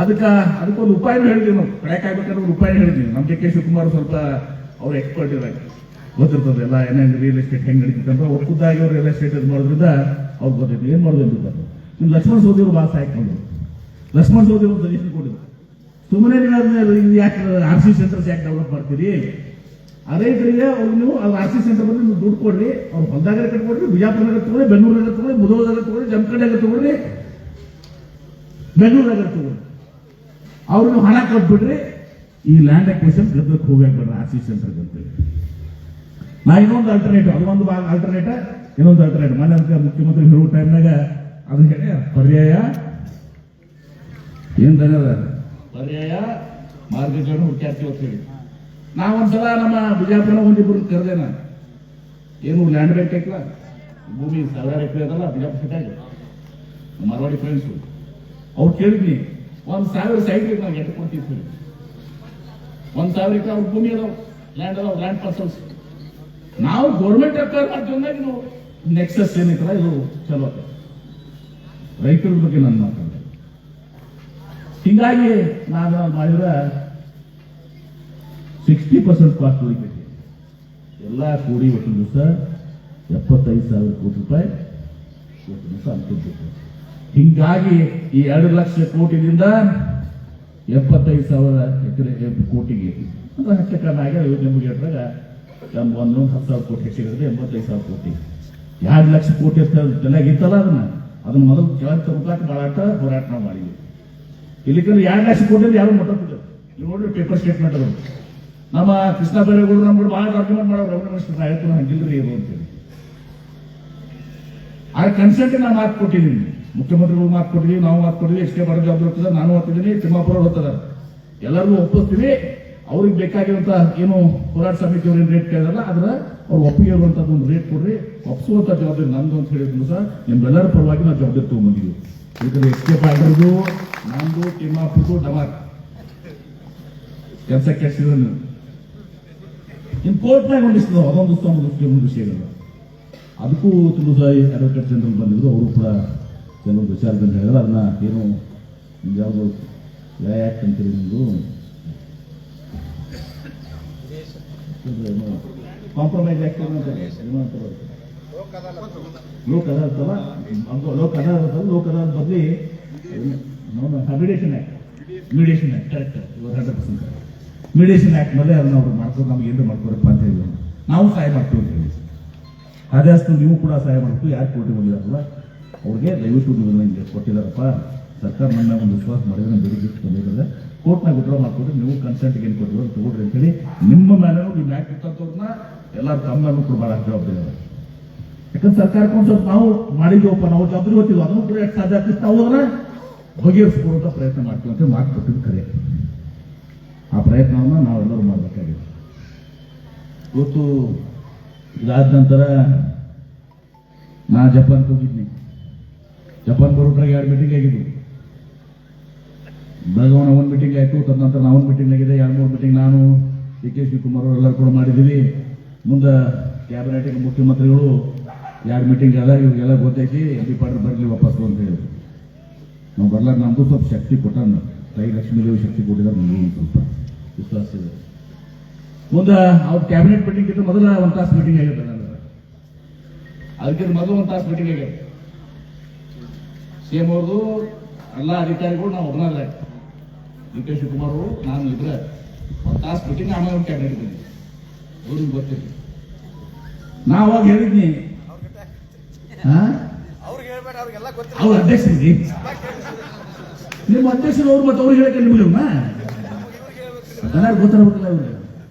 ಅದಕ್ಕೊಂದು ಉಪಾಯನೂ ಹೇಳಿದ್ವಿ ನಾವು. ಕಡೆಕಾಗ್ಬೇಕಾದ್ರೆ ಒಂದು ಉಪಾಯ ಹೇಳಿದ್ವಿ. ನಮ್ಮ DK ಶಿವಕುಮಾರ್ ಸ್ವಲ್ಪ ಅವ್ರು ಎಕ್ಸ್ಪರ್ಟ್ ಇರಾಗ ಗೊತ್ತಿರ್ತದೆ ಎಲ್ಲ ಏನೇನು ರಿಯಲ್ ಎಸ್ಟೇಟ್ ಹೆಂಗೆ ನಡೀತಿತ್ತಂದ್ರೆ ಒಕ್ಕುದಾಗಿ ಅವ್ರು ರಿಯಲ್ ಎಸ್ಟೇಟ್ ಇದು ಮಾಡೋದ್ರಿಂದ ಅವ್ರು ಗೊತ್ತೈತಿ ಏನು ಮಾಡೋದು ಅಂತಿರ್ತಾರೆ. ನಿಮ್ಮ ಲಕ್ಷ್ಮಣ ಸೋದಿಯವರು ಭಾಳ ಸಾಯ್ಕೊಂಡು ಲಕ್ಷ್ಮಣ ಸೋದಿಯವರು ಸಜೆಷನ್ ಕೊಟ್ಟಿದ್ರು. ಸುಮ್ಮನೆ ನೀವು ಯಾಕೆ RC ಸೆಂಟರ್ಸ್ ಯಾಕೆ ಡೆವಲಪ್ ಮಾಡ್ತೀರಿ? ರೈತರಿಗೆ ಅವ್ರು ನೀವು ಅದು RC ಸೆಂಟರ್ ಬಂದು ನೀವು ದುಡ್ಡು ಕೊಡ್ರಿ, ಅವ್ರು ಹೊಲದಾಗ ಕಟ್ಕೊಡ್ರಿ, ಬಿಜಾಪುರದಾಗ ತಗೊಳ್ಳಿ, ಬೆಂಗಳೂರಾಗ ತಗೊಳ್ಳಿ, ಮುಧೋಳದಾಗ ತಗೊಳ್ಳಿ, ಜಮಖಂಡಿಯಾಗ ತಗೊಳ್ರಿ, ಬೆಂಗಳೂರಾಗ ತಗೊಳ್ಳಿ. ಅವ್ರಿಗೆ ಹಣ ಕೊಟ್ಬಿಡ್ರಿ, ಈ ಲ್ಯಾಂಡ್ ಅಕ್ವಿಸಿಷನ್ ಗದ್ದಕ್ಕೆ ಹೋಗ್ಬೇಡ್ರಿ RC ಸೆಂಟರ್ಗೆ ಅಂತೇಳಿ. ನಾ ಇನ್ನೊಂದು ಆಲ್ಟರ್ನೇಟಿವ್, ಅದು ಒಂದು ಆಲ್ಟರ್ನೇಟಿವ್, ಇನ್ನೊಂದು ಆಲ್ಟರ್ನೇಟಿವ್ ಮನೆ ಅಂತ ಮುಖ್ಯಮಂತ್ರಿ ಹೇಳುವ ಟೈಮ್ನಾಗ ಅದನ್ನ ಹೇಳಿ ಪರ್ಯಾಯ ಏನ್ ಪರ್ಯಾಯ ಮಾರ್ಗಗಳನ್ನು ಹುಡುಕ್ಯಾಡ್ತೀವಿ ಅಂತ ಹೇಳಿ. ನಾವೊಂದ್ಸಲ ನಮ್ಮ ಬಿಜಾಪುರ ಒಂದಿಬ್ಬರು ಕರೆದೇನ, ಏನು ಲ್ಯಾಂಡ್ ಬ್ಯಾಂಕ್ ಹಾಕಿಲ್ಲ, ಭೂಮಿ 1000 ಎಕರೆ ಅದಲ್ಲ ಬಿಜಾಪುರ ಸಿಟ್ಟಾಗಿ ಮಾರ್ವಾಡಿ ಫ್ರೆಂಡ್ಸು, ಅವ್ರು ಕೇಳಿದ್ನಿ 1000 ಸೈಟ್ ನಾವು ಎಷ್ಟು ಕೊಡ್ತೀವಿ, 1000 ಎಕರೆ ಅವ್ರ ಭೂಮಿ ಅದಾವ, ಲ್ಯಾಂಡ್ ಅದಾವ, ಲ್ಯಾಂಡ್ ಪಾರ್ಸಲ್ಸ್. ನಾವು ಗೌರ್ಮೆಂಟ್ ಅಕ್ವೈರ್ ಮಾಡ್ತೀವಿ ನೀವು ನೆಕ್ಸಸ್ ಏನೈತಲ್ಲ ಇದು ಚಲೋ ರೈತರ ಬಗ್ಗೆ ನಾನು ಮಾತಾಡ್ತೇನೆ. ಹೀಗಾಗಿ ನಾನು ಮಾಡಿದ್ರೆ 60% ಕಾಸ್ಟ್ ಉಳಿತೈತಿ. ಎಲ್ಲ ಕೂಡಿ ಒಟ್ಟು ದಿವಸ 75,000 ಕೋಟಿ ರೂಪಾಯಿ ಒಟ್ಟು ದಿವಸ ಅನ್ಕೊಳ್ಬೇಕು. ಹೀಗಾಗಿ ಈ 2 ಲಕ್ಷ ಕೋಟಿದಿಂದ 75,000 ಎಕರೆ ಕೋಟಿಗೆ ಅಂದ್ರೆ ಹೆಚ್ಚು ಕಮ್ಮಿ ಆಗಿ ಯೋಜನೆ ಮುಗಿಯೋದ್ರಾಗ ನಮ್ಮ 10,000 ಕೋಟಿ ಹೆಚ್ಚಿಗೆ 85,000 ಕೋಟಿ. 2 ಲಕ್ಷ ಕೋಟಿ ತಲೆಯಾಗಿತ್ತಲ್ಲ ಅದನ್ನ ಮೊದಲು ಕೆಳಗೆ ತಗೋಕೆ ಬಹಳ ಹೋರಾಟ ನಾವು ಮಾಡಿದ್ವಿ. ಇಲ್ಲಿಕಂದ್ರೆ 2 ಲಕ್ಷ ಕೋಟಿ ಯಾರು ಮುಟ್ಟೋದಿಲ್ಲ. ನೀವು ನೋಡ್ರಿ ಪೇಪರ್ ಸ್ಟೇಟ್ಮೆಂಟ್ ಅದು ನಮ್ಮ ಕೃಷ್ಣ ಬೈರೇಗೌಡರು ನಮ್ಗೆ ಬಹಳ ಡಾಕ್ಯುಮೆಂಟ್ ಮಾಡೋರು, ರೆವೆನ್ಯೂ ಮಿನಿಸ್ಟರ್ ಆಯ್ತು ಹಂಗಿಲ್ರಿ ಇದು ಅಂತೇಳಿ. ಆ ಕನ್ಸೆಂಟ್ ನಾವು ಮಾತು ಕೊಟ್ಟಿದ್ದೀನಿ, ಮುಖ್ಯಮಂತ್ರಿಗಳು ಮಾತು ಕೊಟ್ಟಿದ್ದೀವಿ, ನಾವು ಮಾತು ಕೊಟ್ಟಿದ್ದೀವಿ, ಎಷ್ಟೇ ಬರೋ ಜವಾಬ್ದಾರಿ ಹೋಗ್ತದೆ, ನಾನು ಓದ್ತಿದ್ದೀನಿ, ತಿಮ್ಮಾಪುರ ಹೋಗ್ತದ, ಎಲ್ಲರಿಗೂ ಒಪ್ಪಿಸ್ತೀವಿ. ಅವ್ರಿಗೆ ಬೇಕಾಗಿರುವಂತ ಏನು ಹೋರಾಟ ಸಮಿತಿಯವ್ರು ಏನು ರೇಟ್ ಕೇಳಿದ್ರಲ್ಲ ಅದ್ರ ಅವ್ರು ಒಪ್ಪಿಗೆ ಇರುವಂತದ್ದು ಒಂದು ರೇಟ್ ಕೊಡ್ರಿ, ಒಪ್ಪಿಸುವಂತ ಜವಾಬ್ದಾರಿ ನಮ್ದು ಅಂತ ಹೇಳಿದ್ರು ಸಹ ನಿಮ್ಮೆಲ್ಲರ ಪರವಾಗಿ ನಾವು ಜವಾಬ್ದಾರಿ ತಗೊಂಡ್ಬಂದಿದ್ದೀವಿ. ಯಾಕಂದ್ರೆ ಎಸ್ಕೇಪ್ ಆಗಿರೋದು ನಮ್ದು, ತಿಮ್ಮಾಪುರದು, ಡಮಾರ್ ಕೆಲಸ ಕೆಡಿಸಿದ್ರು ನೀವು ಇನ್ ಕೋರ್ಟ್ನಾಗ ಒಂದಿಸ್ತದ ಅದೊಂದು ವಿಷಯಗಳು. ಅದಕ್ಕೂ ತುಂಬ ಅಡ್ವೊಕೇಟ್ ಜನರಲ್ ಬಂದಿದ್ರು, ಅವರು ಕೂಡ ಕೆಲವೊಂದು ವಿಚಾರದಲ್ಲಿ ಹೇಳಿದ್ರೆ ಅದನ್ನ ಏನು ಯಾವುದು ಆಕ್ಟ್ ಅಂತೇಳಿ ನಿಮ್ದು ಕಾಂಪ್ರಮೈಸ್ ಆಕ್ಟ್ ಲೋಕ್ ಅದಾಲತ್ ಬದಲಿ mediation act correct 100% mediation act ಮೇಲೆ ಅದನ್ನ ಅವ್ರು ಮಾಡ್ಕೊಂಡು ನಮ್ಗೆ ಏನು ಮಾಡ್ಕೊಡಪ್ಪ ಅಂತ ಹೇಳಿ ನಾವು ಸಹಾಯ ಮಾಡ್ತೀವಿ ಅಂತ ಹೇಳಿ. ಅದೇ ಅಷ್ಟು ನೀವು ಕೂಡ ಸಹಾಯ ಮಾಡ್ತೀವಿ. ಯಾರು ಕೋರ್ಟಿಗೆ ಬಂದಿದಾರಲ್ಲ ಅವ್ರಿಗೆ ದಯವಿಟ್ಟು ನೀವು ಹಿಂಗೆ ಕೊಟ್ಟಿದ್ದಾರಪ್ಪ, ಸರ್ಕಾರ ನನ್ನ ಒಂದು ವಿಶ್ವಾಸ ಮಾಡಿದ್ರೆ ನಮ್ಮ ಬೆಳಿಗ್ಗೆ ಬಂದಿದ್ದಾರೆ, ಕೋರ್ಟ್ನಾಗ ವಿಡ್ರಾ ಮಾಡ್ಕೊಡ್ರಿ, ನೀವು ಕನ್ಸೆಂಟ್ಗೆ ಏನು ಕೊಟ್ಟಿದ್ರು ತಗೊಳ್ರಿ ಅಂತ ಹೇಳಿ ನಿಮ್ಮ ಮೇಲೆ ನೀವು ಯಾಕೆ ಇರ್ತವ್ರನ್ನ ಎಲ್ಲರೂ ತಮ್ಮ ಮೇಲೂ ಕೂಡ ಭಾಳ ಜವಾಬ್ದಾರಿ ಅದ. ಯಾಕಂದ್ರೆ ಸರ್ಕಾರಕ್ಕೆ ಒಂದು ಸ್ವಲ್ಪ ನಾವು ಮಾಡಿದ್ವಪ್ಪ, ನಾವು ಜವಾಬ್ದಾರಿ ಗೊತ್ತಿದ್ವು, ಅದನ್ನು ಕೂಡ ಎಷ್ಟು ಸಾಧ್ಯ ಆಗ್ತಿತ್ತು ನಾವು ಅದನ್ನ ಬಗೆಹರಿಸ್ಕೊಡುವಂಥ ಪ್ರಯತ್ನ ಮಾಡ್ತೀವಿ ಅಂತ ಮಾತು ಕೊಟ್ಟಿದ್ದು ಖರೆ. ಆ ಪ್ರಯತ್ನವನ್ನು ನಾವೆಲ್ಲರೂ ಮಾಡಬೇಕಾಗಿದೆ. ಇವತ್ತು ಇದಾದ ನಂತರ ನಾ ಜಪಾನ್ಗೆ ಹೋಗಿದ್ನಿ. ಜಪಾನ್ ಬರೋಟ್ರಾಗ 2 ಮೀಟಿಂಗ್ ಆಗಿದ್ವು. ಬೆಳಗಾವನ 1 ಮೀಟಿಂಗ್ ಆಯಿತು, ತದನಂತರ ನಾವು 1 ಮೀಟಿಂಗ್ ಆಗಿದೆ, 2-3 ಮೀಟಿಂಗ್ ನಾನು DK ಶಿವಕುಮಾರ್ ಅವರು ಎಲ್ಲರೂ ಕೂಡ ಮಾಡಿದ್ದೀವಿ. ಮುಂದೆ ಕ್ಯಾಬಿನೆಟ್ಗೆ ಮುಖ್ಯಮಂತ್ರಿಗಳು 2 ಮೀಟಿಂಗ್ ಅದ, ಇವ್ರಿಗೆಲ್ಲ ಗೊತ್ತೈತಿ, MP ಪಾಟೀಲ್ ಬರಲಿ ವಾಪಸ್ಸು ಅಂತ ಹೇಳಿದ್ರು. ನಾವು ಬರ್ಲಾರ ನಮ್ದು ಸ್ವಲ್ಪ ಶಕ್ತಿ ಕೊಟ್ಟ, ತಾಯಿ ಲಕ್ಷ್ಮೀದೇವಿ ಶಕ್ತಿ ಕೊಟ್ಟಿದ್ದಾರೆ, ನಮಗೂ ಸ್ವಲ್ಪ ವಿಶ್ವಾಸ ಇದೆ. ಮುಂದೆ ಅವ್ರ ಕ್ಯಾಬಿನೆಟ್ ಮೀಟಿಂಗ್ ಇದ್ದು ಮೊದಲ 1 ತಾಸು ಮೀಟಿಂಗ್ ಆಗಿರುತ್ತೆ. ಅದಕ್ಕೆ ಮೊದಲು 1 ತಾಸು ಮೀಟಿಂಗ್ ಆಗ್ಯಾವ. CM ಅವ್ರದ್ದು ಎಲ್ಲ ಅಧಿಕಾರಿಗಳು ನಾವು ಒಬ್ಬನಾದ್ರೆ DK ಶಿವಕುಮಾರ್ ಅವರು ನಾನು ಇದ್ರೆ 1 ತಾಸು ಮೀಟಿಂಗ್, ಆಮೇಲೆ ಕ್ಯಾಬಿನೆಟ್ ಬಂದಿದ್ದೆ. ಅವ್ರಿಗೆ ಗೊತ್ತಿತ್ತು. ನಾ ಅವಾಗ ಹೇಳಿದ್ನಿ, ಅವ್ರ ಅಧ್ಯಕ್ಷರಿಗೆ ನಿಮ್ಮ ಅಧ್ಯಕ್ಷರು ಅವ್ರು ಮತ್ತೆ ಅವ್ರಿಗೆ ಹೇಳಕ್ಕೆ ನಿಮ್ಗೆ ಗೊತ್ತಿರಬೇಕಲ್ಲ ಅವ್ರಿಗೆ.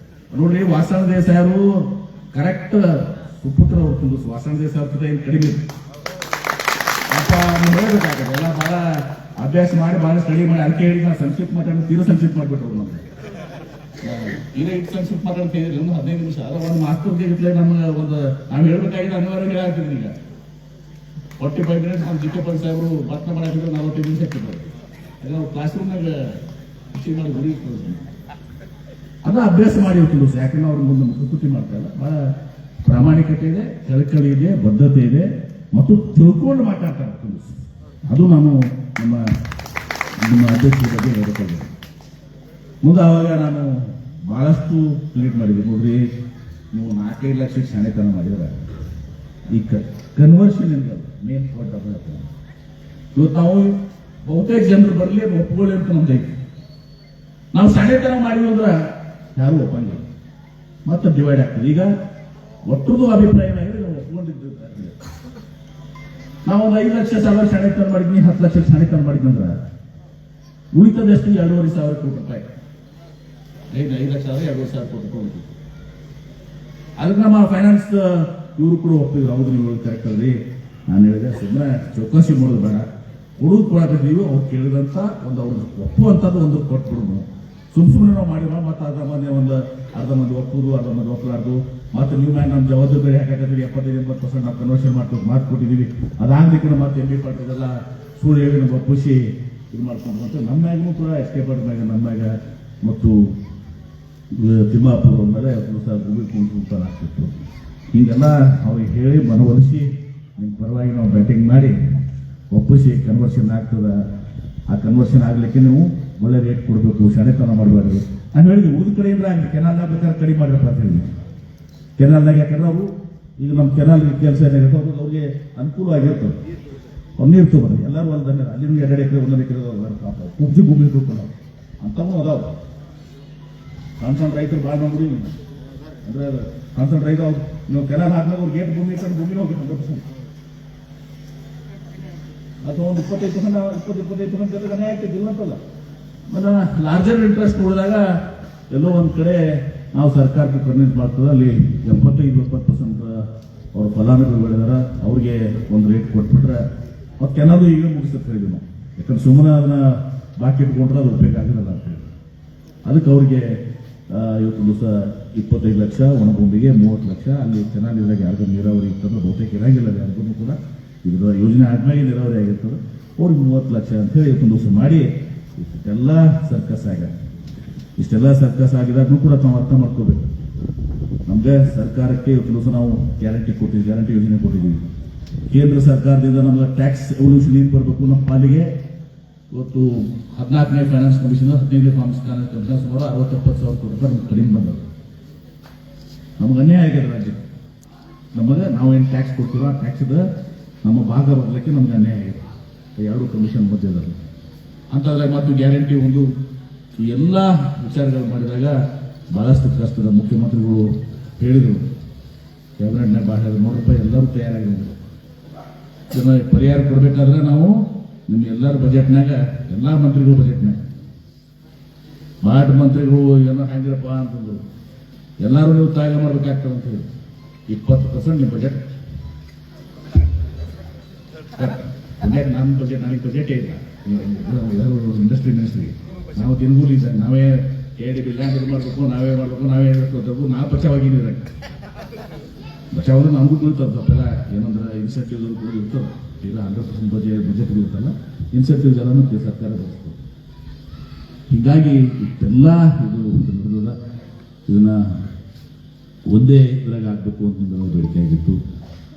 ನೋಡ್ರಿ, ವಾಸಣ ದೇಸಾಯಿ ಅವರು ಕರೆಕ್ಟ್ ಸುಪುತ್ರ ಅವ್ರು ತುಂಬ ವಾಸಣ ದೇಸಾಯಿ ಅವ್ರ ಏನು ಕಡಿಮೆ ಅಪ್ಪ ನೀವು ಹೇಳ್ಬೇಕಾಗತ್ತೆ. ಎಲ್ಲ ಬಹಳ ಅಭ್ಯಾಸ ಮಾಡಿ ಬಹಳ ಸ್ಟಡಿ ಮಾಡಿ ಅದಕ್ಕೆ ಹೇಳಿ ನಾನು ಸಂಕ್ಷಿಪ್ತ ಮಾತಾಡಿ ತೀರಾ ಸಂಕ್ಷಿಪ್ತ ಮಾಡಿಬಿಟ್ರು ನಮ್ಗೆ. ತೀರಾ ಇಟ್ಟು ಸಂಕ್ಷಿಪ್ತ ಮಾತಾಡ್ತಿದ್ರಿ ಒಂದು 15 ನಿಮಿಷ. ಅದ ಒಂದು ಮಾಸ್ತರ್ಗೆ ಇಟ್ಲೆ ನಮ್ಗೆ ಒಂದು ನಾವು ಹೇಳ್ಬೇಕಾಗಿದೆ ಅನಿವಾರ್ಯ ಹೇಳಾಗ್ತಿದ್ರಿ. ಈಗ 45 ಮಿನಿಟ್ಸ್ ನಮ್ಮ DK ಪಾಟೀಲ್ ಸಾಹೇಬರು ಭಾಷಣ ಮಾಡಾಕಿದ್ರೆ 45 ನಿಮಿಷ ಇಟ್ಟಿದ್ದಾರೆ. ಅದೇ ನಾವು ಕ್ಲಾಸ್ ರೂಮ್ನಾಗ ಮಾಡಿ ಗುರಿ ಅದು ಅಭ್ಯಾಸ ಮಾಡಿ ಹೋಗ್ತಿದ್ವು. ಯಾಕಂದ್ರೆ ಅವ್ರ ಮುಂದೆ ಪ್ರಸ್ತುತಿ ಮಾಡ್ತಾ ಇಲ್ಲ. ಬಹಳ ಪ್ರಾಮಾಣಿಕತೆ ಇದೆ, ಕಳಕಳಿ ಇದೆ, ಬದ್ಧತೆ ಇದೆ ಮತ್ತು ತಿಳ್ಕೊಂಡು ಮಾತಾಡ್ತಾರೆ. ಅದು ನಾನು ನಿಮ್ಮ ಅಧ್ಯಕ್ಷರ ಬಗ್ಗೆ ಹೇಳ್ತೇನೆ. ಮುಂದೆ ಆವಾಗ ನಾನು ಬಹಳಷ್ಟು ಟ್ವೀಟ್ ಮಾಡಿದ್ದೆ. ನೋಡ್ರಿ, ನೀವು 4-5 ಲಕ್ಷಕ್ಕೆ ಶಾಣೆತನ ಮಾಡಿದ್ರೆ ಈ ಕನ್ವರ್ಷನ್ ಅಂತ ಮೇನ್ ಪಾಯಿಂಟ್ ಅದು. ಇವತ್ತು ನಾವು ಬಹುತೇಕ ಜನರು ಬರಲಿ ಒಪ್ಕೊಳ್ಳಿ ಅಂತ ನಮ್ದೈತಿ. ನಾವು ಶಾಣೆತನ ಮಾಡಿದ್ವಿ ಅಂದ್ರೆ ಯಾರು ಒಪ್ಪಂಗಿಲ್ಲ, ಮತ್ತೆ ಡಿವೈಡ್ ಆಗ್ತದೆ. ಈಗ ಒಟ್ಟದು ಅಭಿಪ್ರಾಯ ಏನಾಗಿದೆ, ನಾವು ಒಪ್ಕೊಂಡಿದ್ದು ನಾವು ಒಂದು 5 ಲಕ್ಷ ಸಾವಿರ ಶಾಣೆತನ ಮಾಡಿದ್ನಿ, 10 ಲಕ್ಷ ಶಾಣೆತನ ಮಾಡಿದ್ನಂದ್ರೆ ಉಳಿತದಷ್ಟು 2,500 ಕೋಟಿ ರೂಪಾಯಿ, 5 ಲಕ್ಷ 2,500 ಕೋಟಿ ರೂಪಾಯಿ ಉಳಿತು. ಅದಕ್ಕೆ ನಮ್ಮ ಫೈನಾನ್ಸ್ ಇವರು ಕೂಡ ಒಪ್ಪಿದ್ರು. ಹೌದು, ನೀವು ಕರೆಕ್ಟ್ ಅಲ್ರಿ. ನಾನು ಹೇಳಿದೆ, ಸುಮ್ಮನೆ ಚೌಕಾಸಿ ಮಾಡೋದು ಬೇಡ, ಕೊಡೋದು ಕೊಡಕತ್ತೀವಿ. ಅವ್ರು ಕೇಳಿದಂತ ಒಂದು ಅವ್ರಿಗೆ ಒಪ್ಪುವಂಥದ್ದು ಒಂದು ಕೊಟ್ಬಿಡೋದು. ಸುಮ್ಮನೆ ನಾವು ಮಾಡಿರೋ ಮತ್ತೆ ಅರ್ಧ ಮಂದಿ ಒಪ್ಪುದು, ಅರ್ಧ ಮಂದಿ ಒಪ್ಪಲಾರ್ದು. ಮತ್ತೆ ನೀವು ನಮ್ಮ ಜವಾಬ್ದಾರಿ ಹಾಕಾಕತ್ತೀವಿ, 75-80% ನಾವು ಕನ್ವರ್ಷನ್ ಮಾಡ್ಕೊಟ್ಟಿದ್ದೀವಿ. ಅದಾಗಲಿಕ್ಕೆ ಮತ್ತೆ MP ಪಾಟೀಲ್ ಸುಳ್ಳು ಹೇಳಿ ನಮ್ಗೆ ಒಪ್ಪಿಸಿ ಇದು ಮಾಡ್ಕೊಂಡು ಮತ್ತೆ ನಮ್ಮ ಮ್ಯಾಗೂ ಕೂಡ SK ಪಾಟೀಲ್ ಮ್ಯಾಗ, ನಮ್ಮ ಮ್ಯಾಗ ಮತ್ತು ತಿಮ್ಮಾಪುರ ಮೇಲೆ ಭೂಮಿ ಕುಂತ ಆಗ್ತಿತ್ತು. ಹೀಗೆಲ್ಲ ಅವ್ರಿಗೆ ಹೇಳಿ ಮನವೊಲಿಸಿ ನಿಮ್ಮ ಪರವಾಗಿ ನಾವು ಬ್ಯಾಟಿಂಗ್ ಮಾಡಿ ಒಪ್ಪಿಸಿ ಕನ್ವರ್ಷನ್ ಆಗ್ತದ. ಆ ಕನ್ವರ್ಷನ್ ಆಗ್ಲಿಕ್ಕೆ ನೀವು ಒಳ್ಳೆ ರೇಟ್ ಕೊಡಬೇಕು, ಶಾಣೆತನ ಮಾಡಬಾರ್ದು. ನಾನು ಹೇಳಿದ್ವಿ, ಉಳಿದ ಕಡೆಯಿಂದ ಆಗಲಿ ಕೆನಾಲ್ನಾಗ ಬೇಕಾದ್ರೆ ಕಡಿಮೆ ಮಾಡಿರಪ್ಪ ಅಂತ ಹೇಳಿದ್ವಿ. ಕೆನಾಲ್ನಾಗ ಯಾಕಂದ್ರೆ ಅವರು ಈಗ ನಮ್ಮ ಕೆನಾಲ್ ಕೆಲಸ ಏನಾಗುತ್ತೆ ಅವ್ರಿಗೆ ಅನುಕೂಲ ಆಗಿರ್ತದೆ. ಅವ್ರು ನೀರು ತಗೋರಿ ಎಲ್ಲರೂ ಹೊಲದಲ್ಲಿ ಅಲ್ಲಿ 2 ಎಕರೆ 1 ಎಕರೆ ಪಾಪ ಕುಬ್ಜಿ ಭೂಮಿ ಇರ್ಬೇಕು ಅಂಥವು ಅದಾವ. ಸಣ್ಣ ರೈತರು ಭಾಳ ನೋಡಿ ಅಂದ್ರೆ ಸಣ್ಣ ರೈತ ನೀವು ಕೆನಾಲ್ ಹಾಕಿದಾಗ ಅವ್ರು ಗೇಟ್ ಭೂಮಿ ಇಟ್ಟು ಭೂಮಿನ ಹೋಗಿ 100%. ಅಥವಾ ಒಂದು 25% ಜೊತೆಗೆ ಅನ್ಯಾಯ ಆಗ್ತಿದ್ದಿಲ್ಲ ಅಂತಲ್ಲ. ಮತ್ತೆ ಲಾರ್ಜರ್ ಇಂಟ್ರೆಸ್ಟ್ ನೋಡಿದಾಗ ಎಲ್ಲೋ ಒಂದು ಕಡೆ ನಾವು ಸರ್ಕಾರಕ್ಕೆ ಕನ್ವಿನ್ಸ್ ಮಾಡ್ತದೆ. ಅಲ್ಲಿ 75-20% ಅವ್ರ ಫಲಾನುಭವಿಗಳು ಬೆಳೆದಾರ, ಅವ್ರಿಗೆ ಒಂದು ರೇಟ್ ಕೊಟ್ಬಿಟ್ರೆ ಮತ್ತೆ ಕೆನಾಲು ಈಗ ಮುಗಿಸುತ್ತೆ ಹೇಳಿದ್ವಿ ನಾವು. ಯಾಕಂದ್ರೆ ಸುಮ್ಮನೆ ಅದನ್ನ ಬಾಕಿ ಇಟ್ಕೊಂಡ್ರೆ ಅದು ಉಪಯೋಗ ಆಗಿರಲ್ಲ ಅಂತ ಹೇಳಿ ಅದಕ್ಕೆ ಅವ್ರಿಗೆ ಇವತ್ತು ದಿವಸ 25 ಲಕ್ಷ, ಒಣಭೂಮಿಗೆ 30 ಲಕ್ಷ. ಅಲ್ಲಿ ಕೆನಾಲ್ ಇದ್ರಾಗ ಯಾರಿಗೂ ನೀರಾವರಿ ಇರ್ತದೆ, ಬಹುತೇಕ ಇರಂಗಿಲ್ಲ ಯಾರಿಗೂ ಕೂಡ. ಇದರ ಯೋಜನೆ ಆದ್ಮೇಲೆ ನೀರಾವರಿ ಆಗಿರ್ತದೆ. ಅವ್ರಿಗೆ 30 ಲಕ್ಷ ಅಂತ ಹೇಳಿ ಇವತ್ತು ದಿವಸ ಮಾಡಿ ಇಷ್ಟೆಲ್ಲ ಸರ್ಕಸ್ ಆಗಿದಾಗೂ ಕೂಡ ನಾವು ಅರ್ಥ ಮಾಡ್ಕೋಬೇಕು. ನಮ್ಗೆ ಸರ್ಕಾರಕ್ಕೆ ಇವತ್ತು ದಿವಸ ನಾವು ಗ್ಯಾರಂಟಿ ಯೋಜನೆ ಕೊಟ್ಟಿದ್ದೀವಿ. ಕೇಂದ್ರ ಸರ್ಕಾರದಿಂದ ನಮ್ಗೆ ಟ್ಯಾಕ್ಸ್ ಎವಲ್ಯೂಷನ್ ಏನು ಬರಬೇಕು ನಮ್ಮ ಪಾಲಿಗೆ. ಇವತ್ತು 14ನೇ ಫೈನಾನ್ಸ್ ಕಮಿಷನ್ 15ನೇ ಫೈನಾನ್ಸ್ ಕಮಿಷನ್ ಸುಮಾರು 60-70 ಸಾವಿರ ಕೋಟಿ ರೂಪಾಯಿ ನಮ್ಗೆ ಕಡಿಮೆ ಬಂದವು. ನಮ್ಗೆ ಅನ್ಯಾಯ ಆಗಿದೆ ರಾಜ್ಯಕ್ಕೆ. ನಮಗೆ ನಾವೇನು ಟ್ಯಾಕ್ಸ್ ಕೊಡ್ತೀವೋ ಆ ಟ್ಯಾಕ್ಸ್ದ ನಮ್ಮ ಭಾಗ ಬರಲಿಕ್ಕೆ ನಮ್ಗೆ ಅನ್ಯಾಯ ಆಗಿದೆ. 2 ಕಮಿಷನ್ ಮಧ್ಯದಲ್ಲಿ ಅಂತಂದ್ರೆ ಮತ್ತು ಗ್ಯಾರಂಟಿ ಒಂದು ಈ ಎಲ್ಲ ವಿಚಾರಗಳು ಮಾಡಿದಾಗ ಬಹಳಷ್ಟು ಕಷ್ಟದ ಮುಖ್ಯಮಂತ್ರಿಗಳು ಹೇಳಿದರು. ಕ್ಯಾಬಿನೆಟ್ನಾಗ ಭಾಳ ನೋಡ್ರಪ್ಪ ಎಲ್ಲರೂ ತಯಾರಾಗಿದ್ರು. ಪರಿಹಾರ ಕೊಡಬೇಕಾದ್ರೆ ನಾವು ನಿಮ್ಮ ಎಲ್ಲರ ಬಜೆಟ್ನಾಗ, ಎಲ್ಲ ಮಂತ್ರಿಗಳು ಬಜೆಟ್ನಾಗ ಬಾಟ್ ಮಂತ್ರಿಗಳು ಏನೋ ಹೆಂಗಿರಪ್ಪ ಅಂತಂದ್ರು. ಎಲ್ಲರೂ ನೀವು ತ್ಯಾಗ ಮಾಡ್ಬೇಕಾಗ್ತದೆ ಅಂತ ಹೇಳಿ 20% ನಿಮ್ಮ ಬಜೆಟ್. ನಮ್ಮ ಬಜೆಟ್ ನನಗೆ ಬಜೆಟೇ ಇಲ್ಲ. ಇಂಡಸ್ಟ್ರಿ ಮಿನಿಸ್ಟ್ರಿಗೆ ನಾವು ದಿನಗೂಲಿ ಇದ್ದಾಗ ನಾವೇ KDB ಲ್ಯಾಂಡ್ ಇದು ಮಾಡಬೇಕು, ನಾವೇ ನಾವು ಬಚಾವಾಗಿದ್ದೀವಿ. ಬಚಾವಾದ್ರೆ ನಮಗೂ ಬೀಳ್ತದೆ ತಪ್ಪೆಲ್ಲ. ಏನಂದ್ರೆ ಇನ್ಸೆಂಟಿವ್ ಕೂಡ ಇರ್ತದೆ. ಇಲ್ಲ 100% ಬಜೆಟ್ ಇರುತ್ತಲ್ಲ, ಇನ್ಸೆಂಟಿವ್ಸ್ ಎಲ್ಲನೂ ಸರ್ಕಾರ ಬರ್ತದೆ. ಹೀಗಾಗಿ ಇಷ್ಟೆಲ್ಲ ಇದು ನಡೆದ ಇದನ್ನ ಒಂದೇ ಇದ್ರಾಗ ಆಗಬೇಕು ಅಂತ ನಿಮ್ಮೆಲ್ಲ ಬೇಡಿಕೆ ಆಗಿತ್ತು.